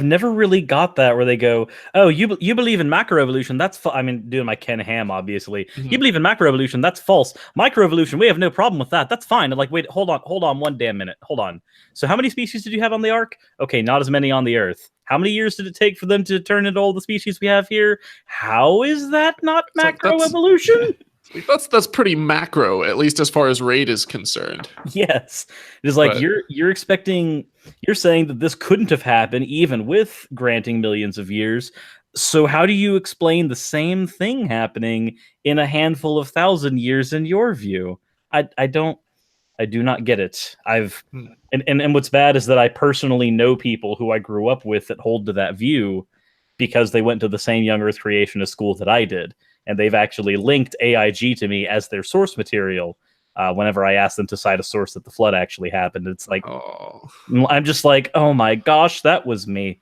never really got that, where they go, oh, you believe in macroevolution, that's I mean, doing my Ken Ham, obviously. You believe in macroevolution, that's false. Microevolution, we have no problem with that, that's fine. And like, wait, hold on one damn minute, hold on. So how many species did you have on the Ark? Okay, not as many on the Earth. How many years did it take for them to turn into all the species we have here? How is that not macroevolution? That's pretty macro, at least as far as rate is concerned. Yes, it is like you're saying that this couldn't have happened even with granting millions of years. So how do you explain the same thing happening in a handful of 1,000 years in your view? I do not get it. And what's bad is that I personally know people who I grew up with that hold to that view, because they went to the same young Earth creationist school that I did. And they've actually linked AIG to me as their source material whenever I ask them to cite a source that the flood actually happened. It's like, I'm just like, oh my gosh, that was me.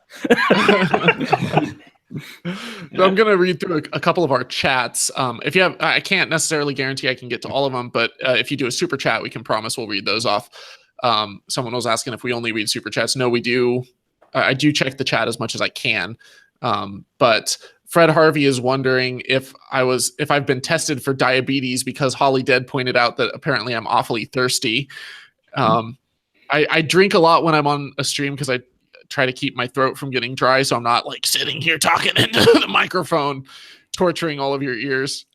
So I'm going to read through a couple of our chats. If you have, I can't necessarily guarantee I can get to all of them, but if you do a super chat, we can promise we'll read those off. Someone was asking if we only read super chats. No, we do. I do check the chat as much as I can. But Fred Harvey is wondering if I've been tested for diabetes, because Holly Dead pointed out that apparently I'm awfully thirsty. I drink a lot when I'm on a stream, because I try to keep my throat from getting dry, so I'm not like sitting here talking into the microphone, torturing all of your ears.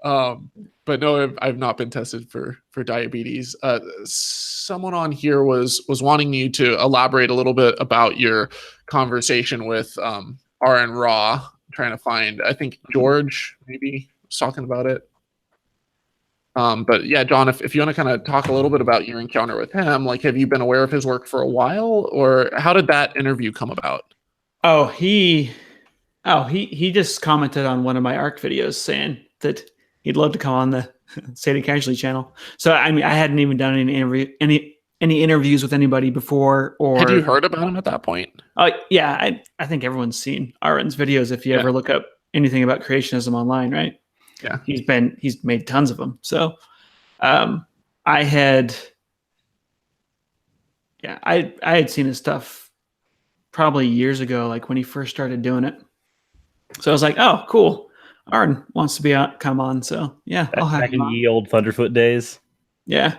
But no, I've not been tested for diabetes. Someone on here was wanting you to elaborate a little bit about your conversation with Aaron Ra. I'm trying to find, I think George maybe was talking about it. But yeah, John, if you want to kind of talk a little bit about your encounter with him, like, have you been aware of his work for a while, or how did that interview come about? He just commented on one of my Ark videos saying that he'd love to come on the State Casually channel. So I mean, I hadn't even done any interviews with anybody before. Or had you heard about him at that point? Yeah, I think everyone's seen Aaron's videos if you ever look up anything about creationism online, right? Yeah, he's made tons of them. So I had seen his stuff probably years ago, like when he first started doing it. So I was like, oh, cool. Aaron wants to come on. So yeah, I'll have back him in on. the old Thunderfoot days. Yeah.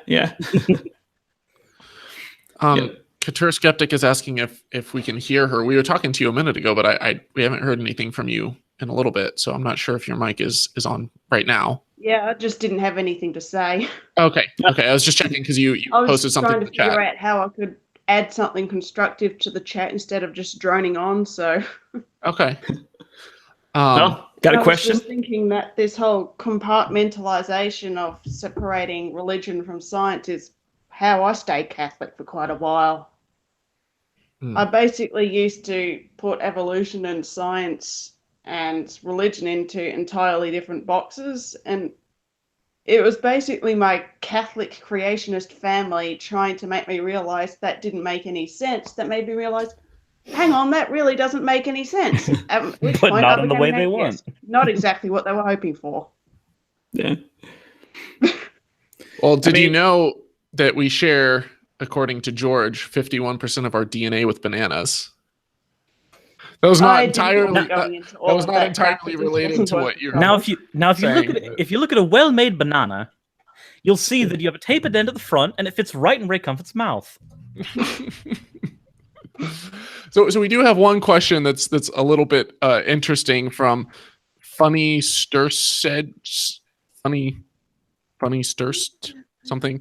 Couture Skeptic is asking if we can hear her. We were talking to you a minute ago, but we haven't heard anything from you in a little bit, so I'm not sure if your mic is on right now. Yeah, I just didn't have anything to say. Okay. I was just checking because you I was posted something trying in to the chat. figure out how I could add something constructive to the chat instead of just droning on. So Okay. Well, got a I was question? just thinking that this whole compartmentalization of separating religion from science is how I stayed Catholic for quite a while. I basically used to put evolution and science and religion into entirely different boxes, and it was basically my Catholic creationist family trying to make me realize that didn't make any sense. That made me realize, hang on, that really doesn't make any sense. At which But point not I in the became way an they atheist. want. Not exactly what they were hoping for. Yeah. Well, did you mean- know that we share, according to George, 51% of our DNA with bananas? That was not I didn't end entirely. up going into all That was of not that crap. entirely It just related wasn't to worth what the you're. trouble. Now, if you look saying at if you look at a well-made banana, you'll see that you have a tapered end at the front, and it fits right in Ray Comfort's mouth. So we do have one question that's a little bit interesting from Funny Sturst something.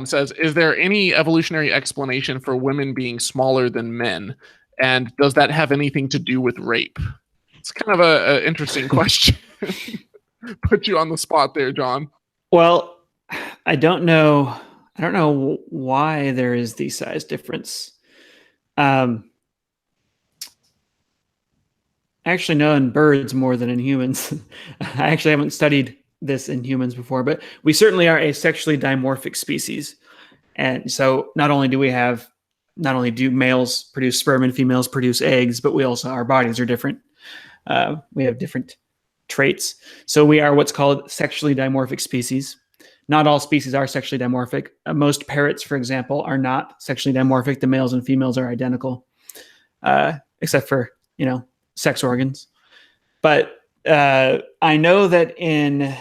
Says, is there any evolutionary explanation for women being smaller than men, and does that have anything to do with rape? It's kind of a interesting question. Put you on the spot there, John. Well, I don't know. I don't know why there is the size difference. I actually know in birds more than in humans. I actually haven't studied this in humans before, but we certainly are a sexually dimorphic species. And so not only do males produce sperm and females produce eggs, but we also, our bodies are different. We have different traits. So we are what's called sexually dimorphic species. Not all species are sexually dimorphic. Most parrots, for example, are not sexually dimorphic. The males and females are identical, except for, sex organs. But I know that in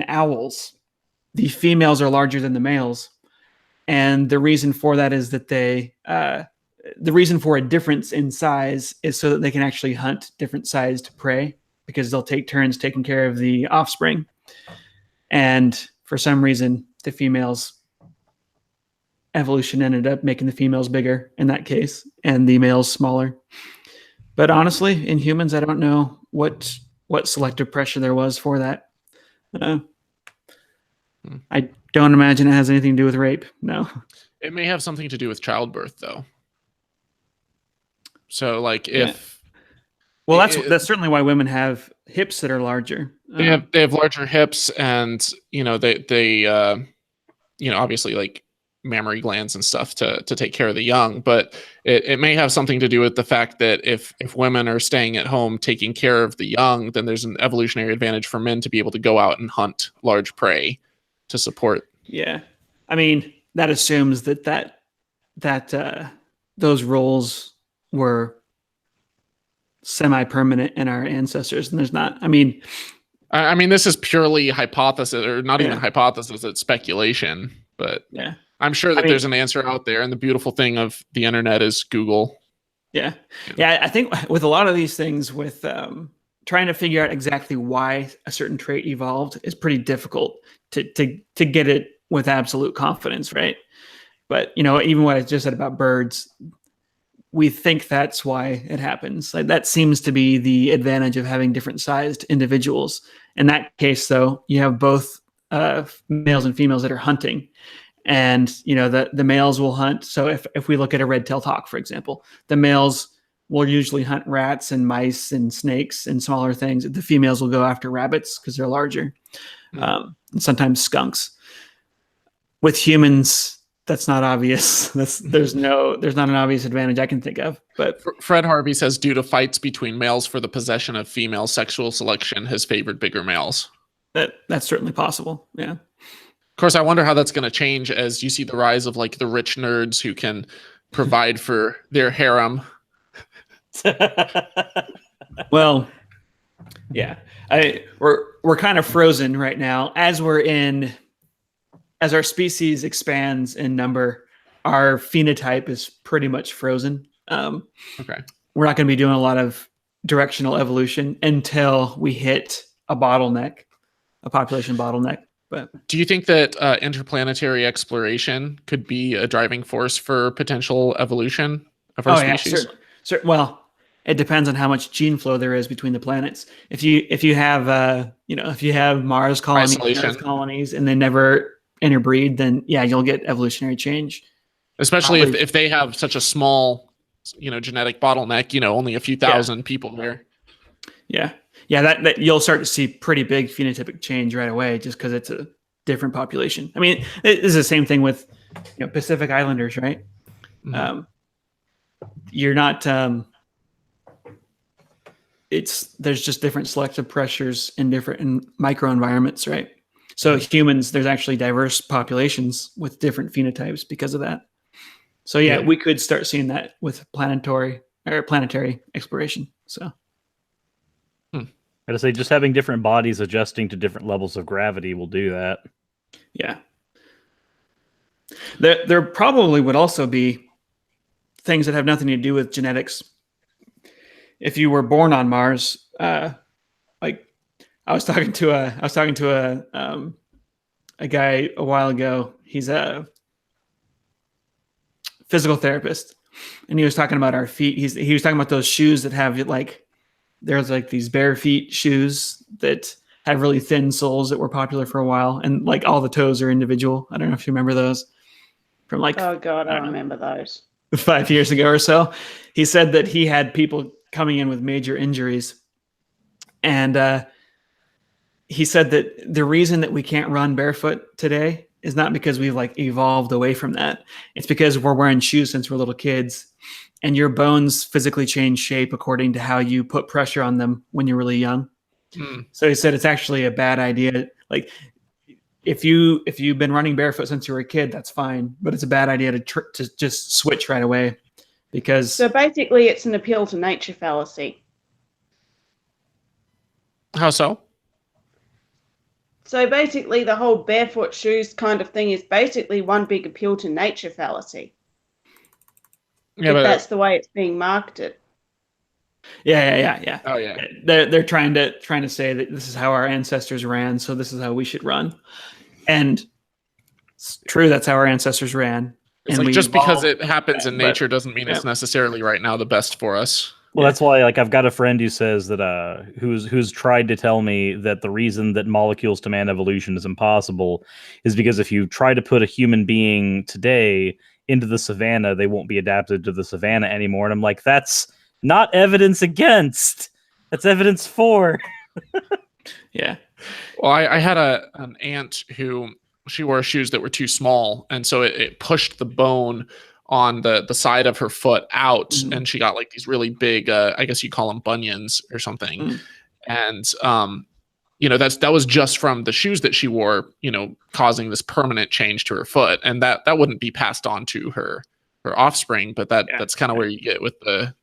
owls, the females are larger than the males. And the reason for that is that the reason for a difference in size is so that they can actually hunt different sized prey, because they'll take turns taking care of the offspring. And for some reason, the females, evolution ended up making the females bigger in that case and the males smaller. But honestly, in humans, I don't know what selective pressure there was for that. I don't imagine it has anything to do with rape. No. It may have something to do with childbirth, though. So, like, Yeah. Well, that's certainly why women have hips that are larger. They have larger hips, and they obviously, like, mammary glands and stuff to take care of the young. But it may have something to do with the fact that if women are staying at home taking care of the young, then there's an evolutionary advantage for men to be able to go out and hunt large prey to support. Yeah, I mean, that assumes that those roles were semi-permanent in our ancestors, and there's not. I mean, this is purely hypothesis, or not even hypothesis, it's speculation. But yeah, I'm sure that there's an answer out there, and the beautiful thing of the internet is Google. Yeah. I think with a lot of these things, with trying to figure out exactly why a certain trait evolved is pretty difficult to get it with absolute confidence, right? But even what I just said about birds, we think that's why it happens. Like, that seems to be the advantage of having different sized individuals. In that case, though, you have both males and females that are hunting, and the males will hunt. So if we look at a red-tailed hawk, for example, the males will usually hunt rats and mice and snakes and smaller things. The females will go after rabbits because they're larger, and sometimes skunks. With humans, that's not obvious. There's not an obvious advantage I can think of. But Fred Harvey says, due to fights between males for the possession of females, sexual selection has favored bigger males. That's certainly possible. Yeah. Of course, I wonder how that's going to change as you see the rise of, like, the rich nerds who can provide for their harem. Well, yeah, we're kind of frozen right now as our species expands in number. Our phenotype is pretty much frozen. Okay. We're not going to be doing a lot of directional evolution until we hit a bottleneck. a population bottleneck. But do you think that interplanetary exploration could be a driving force for potential evolution of our species? Well, it depends on how much gene flow there is between the planets. If you have if you have Mars colonies, Earth colonies, and they never interbreed, then yeah, you'll get evolutionary change. Especially if they have such a small, genetic bottleneck, only a few thousand people there. Yeah. That you'll start to see pretty big phenotypic change right away, just because it's a different population. I mean, it is the same thing with Pacific Islanders, right? Mm-hmm. You're not. There's just different selective pressures in different microenvironments, right? So humans, there's actually diverse populations with different phenotypes because of that. So yeah, we could start seeing that with planetary exploration. So. I gotta say, just having different bodies adjusting to different levels of gravity will do that. Yeah. There probably would also be things that have nothing to do with genetics. If you were born on Mars, like I was talking to a guy a while ago. He's a physical therapist, and he was talking about our feet. He was talking about those shoes that have there's like these bare feet shoes that have really thin soles that were popular for a while, and like all the toes are individual. I don't know if you remember those from oh god, I remember those 5 years ago or so. He said that he had people coming in with major injuries, and he said that the reason that we can't run barefoot today is not because we've evolved away from that. It's because we're wearing shoes since we're little kids, and your bones physically change shape according to how you put pressure on them when you're really young. So he said it's actually a bad idea. Like if you've been running barefoot since you were a kid, that's fine, but it's a bad idea to just switch right away, because so basically it's an appeal to nature fallacy. How so? So basically the whole barefoot shoes kind of thing is basically one big appeal to nature fallacy. Yeah, but that's the way it's being marketed. Yeah. Oh yeah. They're trying to say that this is how our ancestors ran, so this is how we should run. And it's true, that's how our ancestors ran. It's like just because it happens in nature doesn't mean it's necessarily right now the best for us. Well, that's why I've got a friend who says that who's tried to tell me that the reason that molecules to man evolution is impossible is because if you try to put a human being today into the savannah, they won't be adapted to the savannah anymore. And I'm like, that's not evidence against. That's evidence for. Yeah. Well, I had an aunt who she wore shoes that were too small, and so it pushed the bone on the side of her foot out, and she got these really big, I guess you call them bunions or something. And that was just from the shoes that she wore, causing this permanent change to her foot, and that wouldn't be passed on to her offspring, but that's kind of where you get with the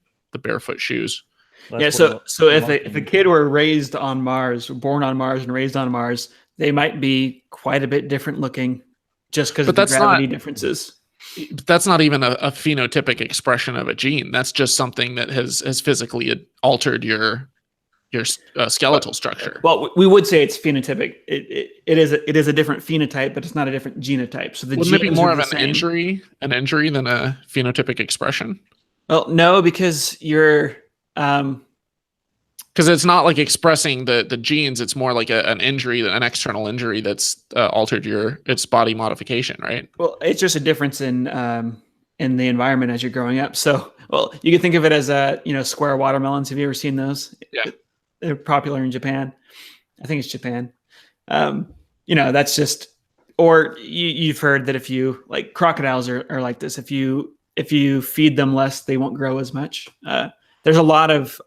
barefoot shoes. So if a kid were raised on Mars, born on Mars and raised on Mars, they might be quite a bit different looking just because of the gravity differences. But that's not even a phenotypic expression of a gene. That's just something that has physically altered your skeletal structure. Well, we would say it's phenotypic. It is a different phenotype, but it's not a different genotype. So wouldn't it be more of an injury than a phenotypic expression? Well, no, because you're because it's not like expressing the genes. It's more like an injury, an external injury that's altered its body modification, right? Well, it's just a difference in the environment as you're growing up. So, well, you can think of it as square watermelons. Have you ever seen those? Yeah, they're popular in Japan. I think it's Japan. That's just, or you've heard that if you crocodiles are like this. If you feed them less, they won't grow as much. There's a lot of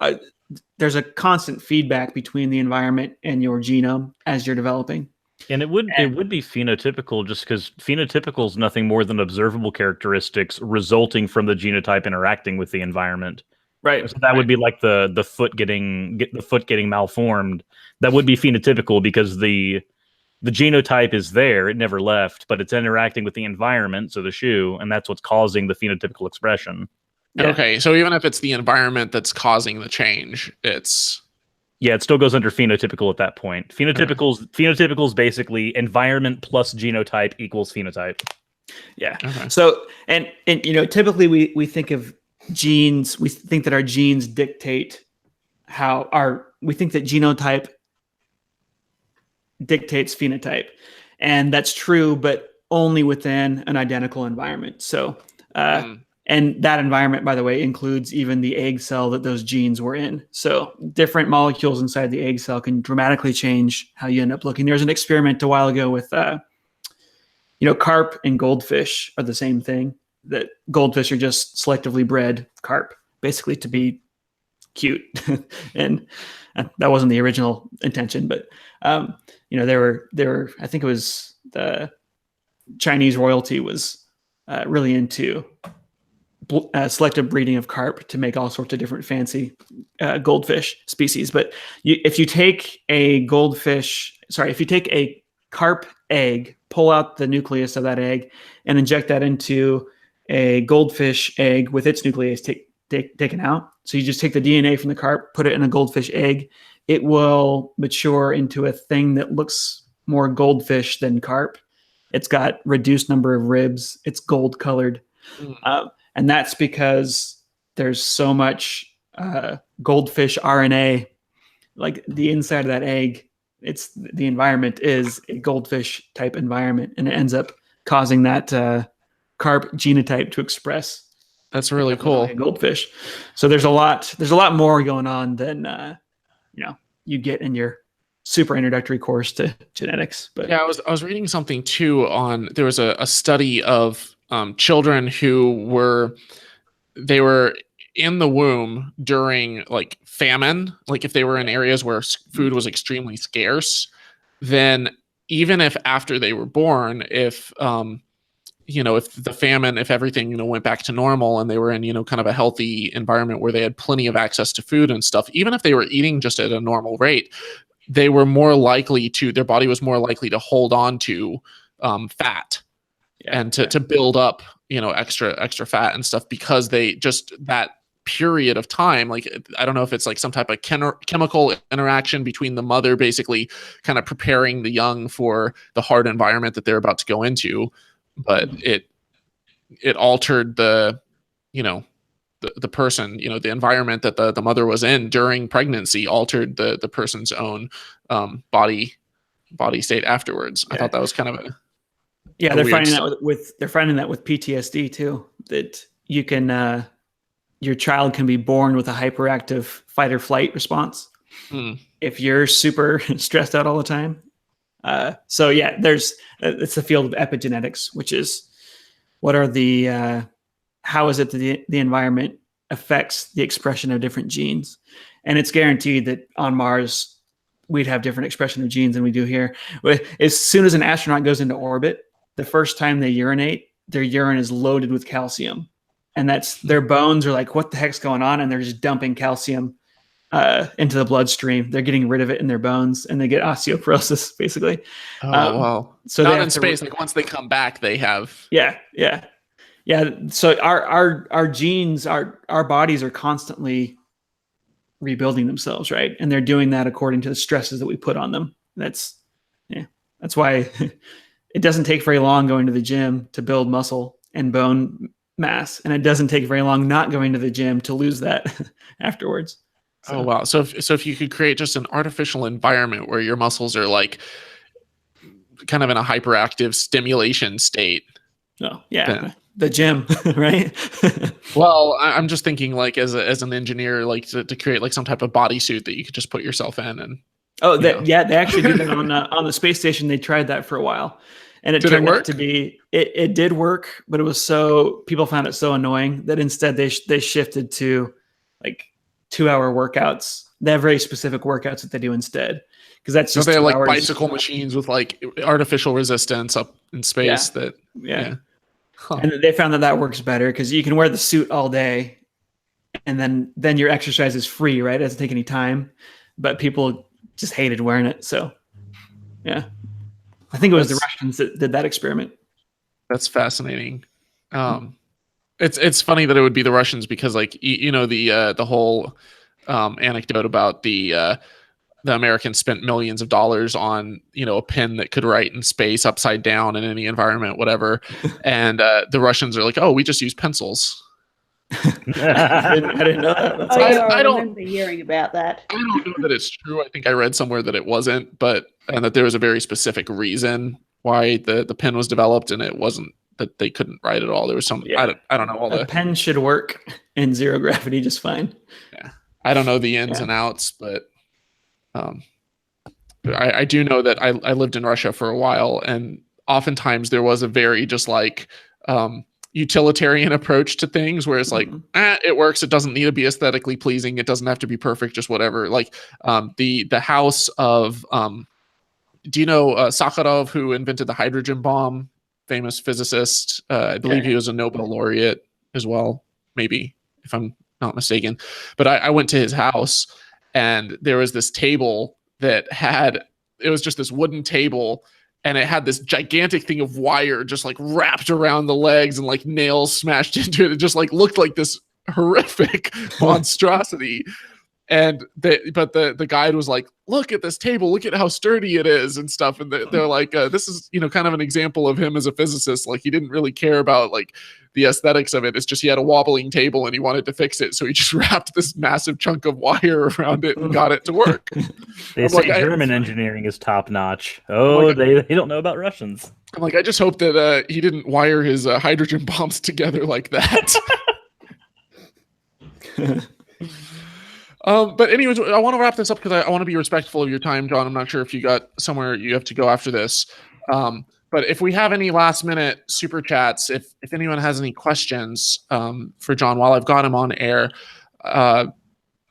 there's a constant feedback between the environment and your genome as you're developing. And it would be phenotypical, just because phenotypical is nothing more than observable characteristics resulting from the genotype interacting with the environment. Right. So that would be like the foot getting malformed. That would be phenotypical because the genotype is there, it never left, but it's interacting with the environment, so the shoe, and that's what's causing the phenotypical expression. Yeah. Okay, so even if it's the environment that's causing the change, it's Yeah, it still goes under phenotypical at that point. Phenotypical is basically environment plus genotype equals phenotype. Yeah. Okay. So and typically we think of genes. We think that our genes dictate we think that genotype dictates phenotype, and that's true, but only within an identical environment. So and that environment, by the way, includes even the egg cell that those genes were in. So different molecules inside the egg cell can dramatically change how you end up looking. There was an experiment a while ago with, carp and goldfish are the same thing. That goldfish are just selectively bred carp, basically to be cute. And that wasn't the original intention, but, there were, I think it was the Chinese royalty was really into selective breeding of carp to make all sorts of different fancy goldfish species. But if you take a carp egg, pull out the nucleus of that egg and inject that into a goldfish egg with its nucleus taken out. So you just take the DNA from the carp, put it in a goldfish egg. It will mature into a thing that looks more goldfish than carp. It's got reduced number of ribs. It's gold colored. And that's because there's so much goldfish RNA, like the inside of that egg. It's the environment is a goldfish type environment, and it ends up causing that carp genotype to express. That's really cool. Goldfish. So there's a lot more going on than you get in your super introductory course to genetics. But yeah, I was reading something too there was a study of children who were in the womb during like famine, like if they were in areas where food was extremely scarce, then even if after they were born, if the famine, if everything, went back to normal and they were in, kind of a healthy environment where they had plenty of access to food and stuff, even if they were eating just at a normal rate, they were more likely their body was more likely to hold on to fat and to build up, extra fat and stuff, because they just that period of time, like, I don't know if it's like some type of chemical interaction between the mother basically kind of preparing the young for the hard environment that they're about to go into, but it altered the person, the environment that the mother was in during pregnancy altered the person's own body state afterwards. I thought that was kind of they're finding that with PTSD too, that you can your child can be born with a hyperactive fight or flight response if you're super stressed out all the time. So yeah, it's the field of epigenetics, which is what are the how is it that the environment affects the expression of different genes. And it's guaranteed that on Mars we'd have different expression of genes than we do here. As soon as an astronaut goes into orbit, the first time they urinate, their urine is loaded with calcium, and that's their bones are like, what the heck's going on? And they're just dumping calcium into the bloodstream. They're getting rid of it in their bones, and they get osteoporosis basically. Wow. So not in space, like once they come back, they have. Yeah. So our genes, our bodies are constantly rebuilding themselves, right? And they're doing that according to the stresses that we put on them. That's why it doesn't take very long going to the gym to build muscle and bone mass, and it doesn't take very long not going to the gym to lose that afterwards. So. Oh wow! So if you could create just an artificial environment where your muscles are like kind of in a hyperactive stimulation state. Oh yeah, the gym, right? Well, I'm just thinking like as an engineer, like to create like some type of bodysuit that you could just put yourself in and. Oh, they actually did that on the space station. They tried that for a while, and it turned out to be it did work, but it was people found it so annoying that instead they shifted to like 2-hour workouts. They have very specific workouts that they do instead, because that's just they have like bicycle machines with like artificial resistance up in space. Yeah. Huh. And they found that works better because you can wear the suit all day, and then your exercise is free, right? It doesn't take any time, but people just hated wearing it. So yeah, I think it was the Russians that did that experiment. That's fascinating. It's funny that it would be the Russians because like the whole anecdote about the the Americans spent millions of dollars on, a pen that could write in space upside down in any environment, whatever. And the Russians are like, oh, we just use pencils. I didn't know that. That's Oh, awesome. yeah, I don't- remember hearing about that. I don't know that it's true. I think I read somewhere that it wasn't, and that there was a very specific reason why the pen was developed, and it wasn't that they couldn't write at all. There was some, Yeah. I don't know all A the, pen should work in zero gravity just fine. I don't know the ins and outs, but I do know that I lived in Russia for a while, and oftentimes there was a very just like utilitarian approach to things where it's like, it works. It doesn't need to be aesthetically pleasing. It doesn't have to be perfect, just whatever. Like the house of, do you know Sakharov, who invented the hydrogen bomb, famous physicist? I believe he was a Nobel laureate as well, maybe, if I'm not mistaken. But I went to his house, and there was this table that it was just this wooden table, and it had this gigantic thing of wire just like wrapped around the legs and like nails smashed into it. It just like looked like this horrific monstrosity. And the guide was like, look at this table, look at how sturdy it is and stuff. And they're like, this is, kind of an example of him as a physicist. Like, he didn't really care about like the aesthetics of it. It's just he had a wobbling table and he wanted to fix it. So he just wrapped this massive chunk of wire around it and got it to work. They I'm say like, German engineering is top notch. Oh, they don't know about Russians. I'm like, I just hope that he didn't wire his hydrogen bombs together like that. But anyways, I want to wrap this up because I want to be respectful of your time, John. I'm not sure if you got somewhere you have to go after this. But if we have any last minute super chats, if anyone has any questions for John while I've got him on air,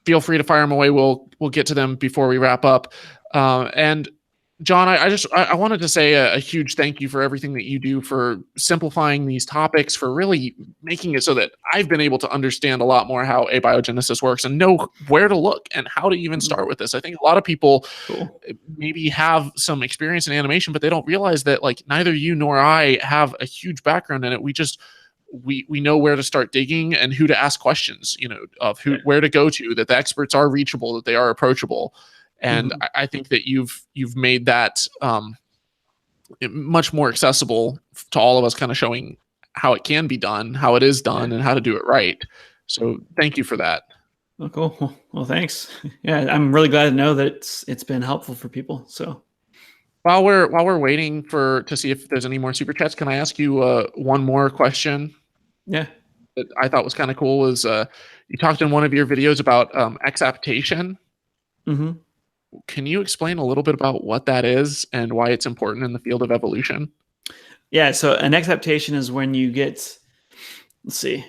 feel free to fire them away. We'll get to them before we wrap up. And John, I wanted to say a huge thank you for everything that you do for simplifying these topics, for really making it so that I've been able to understand a lot more how abiogenesis works and know where to look and how to even start with this. I think a lot of people maybe have some experience in animation, but they don't realize that like neither you nor I have a huge background in it. We know where to start digging and who to ask questions, of where to go to, that the experts are reachable, that they are approachable. And I think that you've made that much more accessible to all of us, kind of showing how it can be done, how it is done, and how to do it right. So thank you for that. Oh, cool. Well, thanks. Yeah, I'm really glad to know that it's been helpful for people. So while we're waiting to see if there's any more super chats, can I ask you one more question? Yeah. That I thought was kind of cool was you talked in one of your videos about exaptation. Mm-hmm. Can you explain a little bit about what that is and why it's important in the field of evolution? Yeah, so an exaptation is when you get, let's see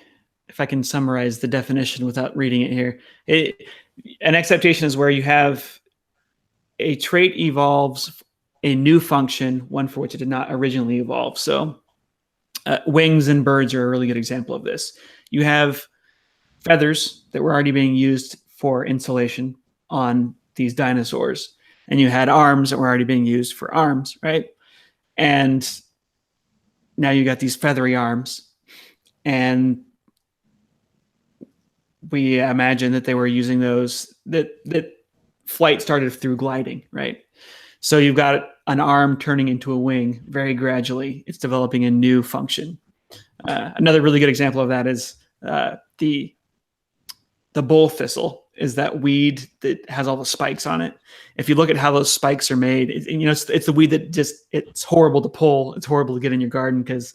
if I can summarize the definition without reading it here. An exaptation is where you have a trait evolves a new function, one for which it did not originally evolve. So wings in birds are a really good example of this. You have feathers that were already being used for insulation on these dinosaurs, and you had arms that were already being used for arms, right? And now you got these feathery arms, and we imagine that they were using those, that flight started through gliding, right? So you've got an arm turning into a wing very gradually. It's developing a new function. Another really good example of that is the bull thistle. Is that weed that has all the spikes on it. If you look at how those spikes are made, it's the weed that it's horrible to pull. It's horrible to get in your garden because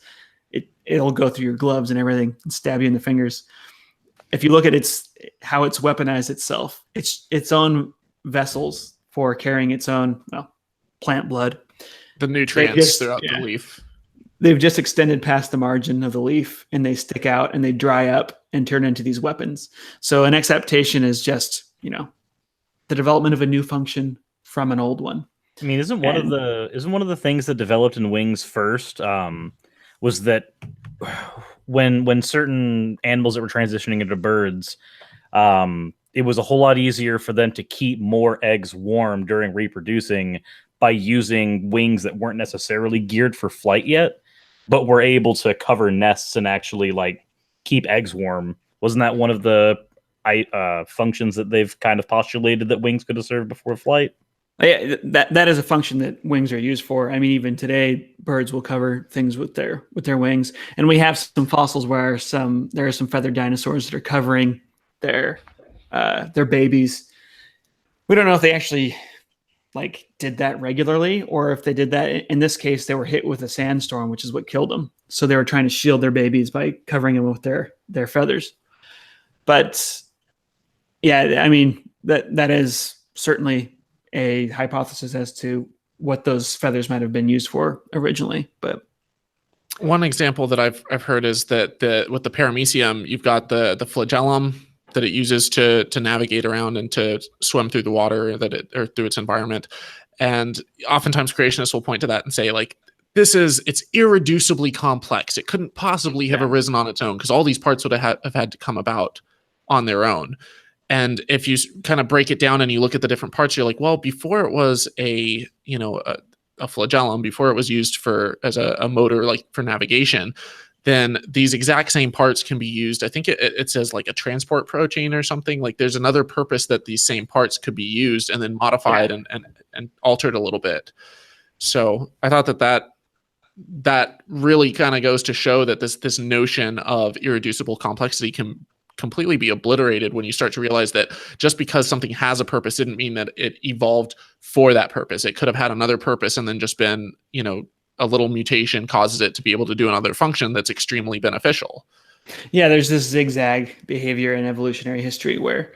it'll go through your gloves and everything and stab you in the fingers. If you look at how it's weaponized itself, it's its own vessels for carrying its own plant blood. The nutrients throughout the leaf. They've just extended past the margin of the leaf, and they stick out and they dry up and turn into these weapons. So an exaptation is just, the development of a new function from an old one. I mean, isn't one of the things that developed in wings first was that when certain animals that were transitioning into birds, it was a whole lot easier for them to keep more eggs warm during reproducing by using wings that weren't necessarily geared for flight yet, but were able to cover nests and actually like keep eggs warm. Wasn't that one of the functions that they've kind of postulated that wings could have served before flight? Yeah, that is a function that wings are used for. I mean, even today, birds will cover things with their wings, and we have some fossils where there are some feathered dinosaurs that are covering their babies. We don't know if they actually did that regularly, or if they did that. In this case, they were hit with a sandstorm, which is what killed them. So they were trying to shield their babies by covering them with their feathers. But yeah, I mean, that is certainly a hypothesis as to what those feathers might have been used for originally. But one example that I've heard is that with the paramecium, you've got the flagellum that it uses to navigate around and to swim through the water or through its environment. And oftentimes creationists will point to that and say, like, it's irreducibly complex. It couldn't possibly have arisen on its own, because all these parts would have had to come about on their own. And if you kind of break it down and you look at the different parts, you're like, well, before it was a flagellum, before it was used as a motor, like for navigation, then these exact same parts can be used. I think it says like a transport protein or something. Like there's another purpose that these same parts could be used and then modified and altered a little bit. So I thought that really kind of goes to show that this notion of irreducible complexity can completely be obliterated when you start to realize that just because something has a purpose didn't mean that it evolved for that purpose. It could have had another purpose and then just been, a little mutation causes it to be able to do another function that's extremely beneficial. Yeah, there's this zigzag behavior in evolutionary history where,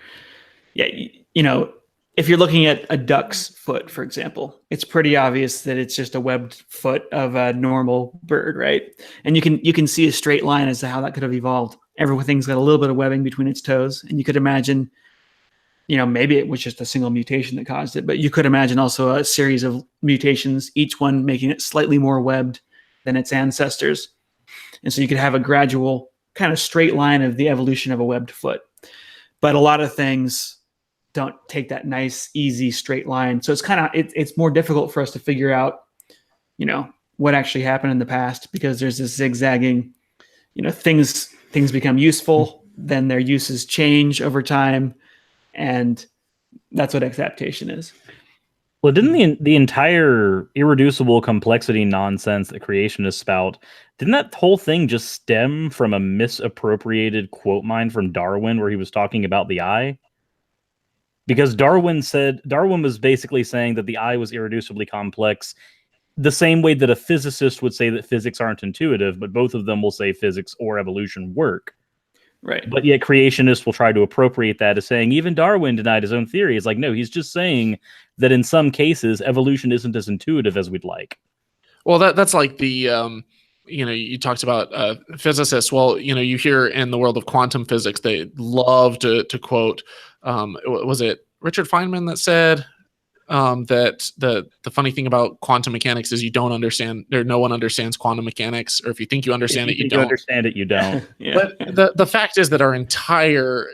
if you're looking at a duck's foot, for example, it's pretty obvious that it's just a webbed foot of a normal bird, right? And you can see a straight line as to how that could have evolved. Everything's got a little bit of webbing between its toes, and you could imagine, maybe it was just a single mutation that caused it, but you could imagine also a series of mutations, each one making it slightly more webbed than its ancestors. And so you could have a gradual kind of straight line of the evolution of a webbed foot. But a lot of things don't take that nice, easy, straight line. So it's more difficult for us to figure out, what actually happened in the past, because there's this zigzagging, things become useful, then their uses change over time. And that's what exaptation is. Well, didn't the entire irreducible complexity nonsense that creationists spout, didn't that whole thing just stem from a misappropriated quote mine from Darwin where he was talking about the eye? Because Darwin was basically saying that the eye was irreducibly complex, the same way that a physicist would say that physics aren't intuitive, but both of them will say physics or evolution work. Right. But yet creationists will try to appropriate that as saying even Darwin denied his own theory. It's like, no, he's just saying that in some cases, evolution isn't as intuitive as we'd like. Well, that's like the, you talked about physicists. Well, you hear in the world of quantum physics, they love to quote, was it Richard Feynman that said that the funny thing about quantum mechanics is you don't understand, or no one understands quantum mechanics, or if you think you understand it, you don't. You understand it, you don't. Yeah. But the fact is that our entire,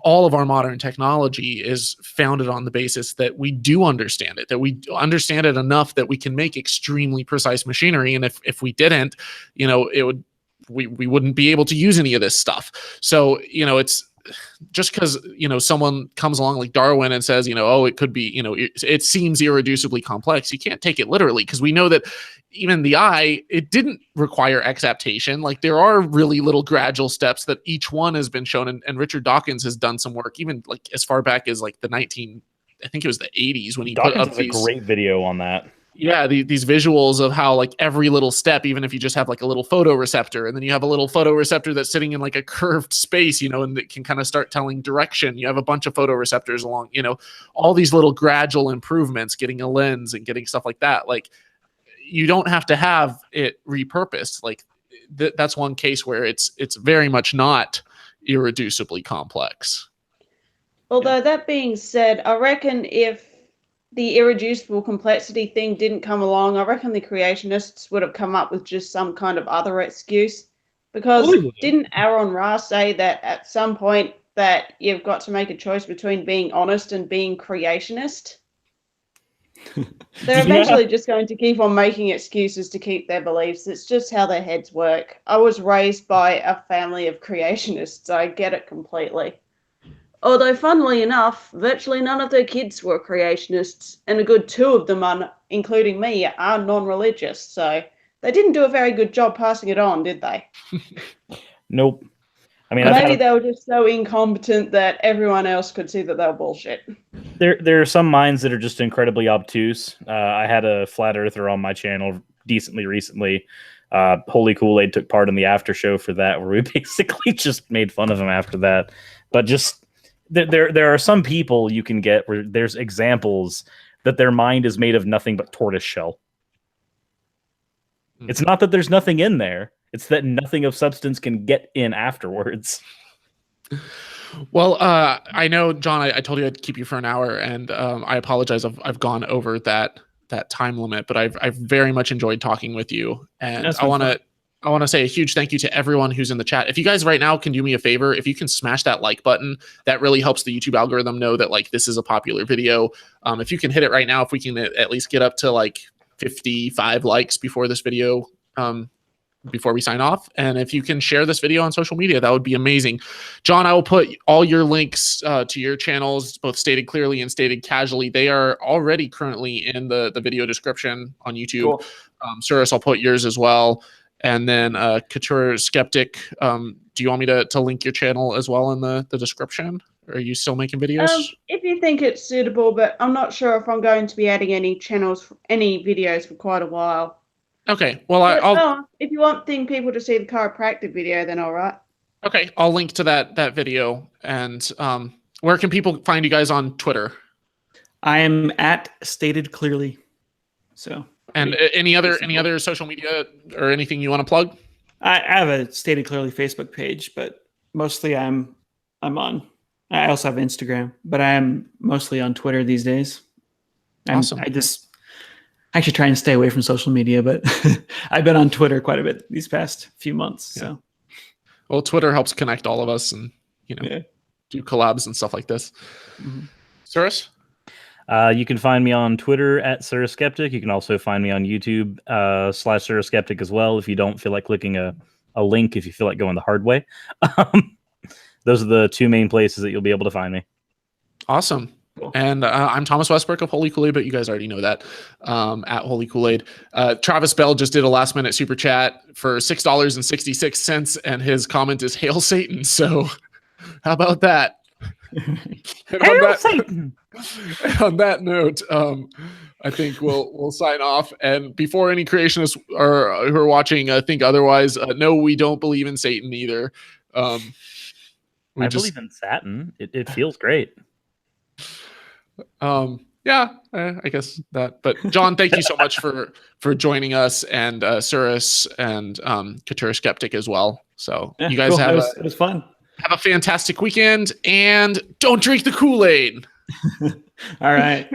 all of our modern technology is founded on the basis that we do understand it, that we understand it enough that we can make extremely precise machinery. And if we didn't, we wouldn't be able to use any of this stuff. So, it's just because someone comes along like Darwin and says it could be it seems irreducibly complex, you can't take it literally, because we know that even the eye, it didn't require exaptation. Like there are really little gradual steps that each one has been shown, and Richard Dawkins has done some work even like as far back as like I think it was the 80s when he Dawkins put up has these a great video on that. Yeah, these visuals of how like every little step, even if you just have like a little photoreceptor, and then you have a little photoreceptor that's sitting in like a curved space, and it can kind of start telling direction. You have a bunch of photoreceptors along, all these little gradual improvements, getting a lens and getting stuff like that. Like you don't have to have it repurposed. Like that's one case where it's very much not irreducibly complex. Although that being said, I reckon if the irreducible complexity thing didn't come along, I reckon the creationists would have come up with just some kind of other excuse. Because didn't Aaron Ra say that at some point that you've got to make a choice between being honest and being creationist? They're eventually just going to keep on making excuses to keep their beliefs. It's just how their heads work. I was raised by a family of creationists. I get it completely. Although, funnily enough, virtually none of their kids were creationists, and a good 2 of them, including me, are non-religious. So they didn't do a very good job passing it on, did they? Nope. I mean, Maybe they were just so incompetent that everyone else could see that they were bullshit. There are some minds that are just incredibly obtuse. I had a flat earther on my channel decently recently. Holy Koolaid took part in the after show for that, where we basically just made fun of him after that. But just there are some people you can get where there's examples that their mind is made of nothing but tortoise shell. It's not that there's nothing in there. It's that nothing of substance can get in afterwards. Well, I know, John, I told you I'd keep you for an hour, and I apologize. I've gone over that time limit, but I've very much enjoyed talking with you. And I want to say a huge thank you to everyone who's in the chat. If you guys right now can do me a favor, if you can smash that like button, that really helps the YouTube algorithm know that like this is a popular video. If you can hit it right now, if we can at least get up to like 55 likes before this video, before we sign off, and if you can share this video on social media, that would be amazing. John, I will put all your links to your channels, both stated clearly and stated casually. They are already currently in the video description on YouTube. Cool. Cirrus, I'll put yours as well. And then Couture Skeptic, do you want me to link your channel as well in the description? Or are you still making videos? If you think it's suitable, but I'm not sure if I'm going to be adding any videos for quite a while. Okay, well, I'll if you want people to see the chiropractic video, then all right. Okay, I'll link to that video. And where can people find you guys on Twitter? I am at Stated Clearly. So. And any other social media or anything you want to plug? I have a Stated Clearly Facebook page, but mostly I'm on. I also have Instagram, but I am mostly on Twitter these days. Awesome. I actually try and stay away from social media, but I've been on Twitter quite a bit these past few months. Yeah. So, well, Twitter helps connect all of us, and do collabs and stuff like this. Mm-hmm. Cirrus? You can find me on Twitter at Cirrus Skeptic. You can also find me on YouTube /Cirrus Skeptic as well. If you don't feel like clicking a link, if you feel like going the hard way, those are the 2 main places that you'll be able to find me. Awesome. Cool. And I'm Thomas Westbrook of Holy Koolaid, but you guys already know that, at Holy Koolaid. Travis Bell just did a last minute super chat for $6.66, and his comment is "Hail Satan." So how about that? Hail Satan! On that note, I think we'll sign off. And before any creationists who are watching think otherwise, no, we don't believe in Satan either. I believe in Satin. It feels great. Yeah, I guess that. But John, thank you so much for joining us, and Cirrus and Couture Skeptic as well. So you guys it was fun. Have a fantastic weekend, and don't drink the Kool-Aid. All right.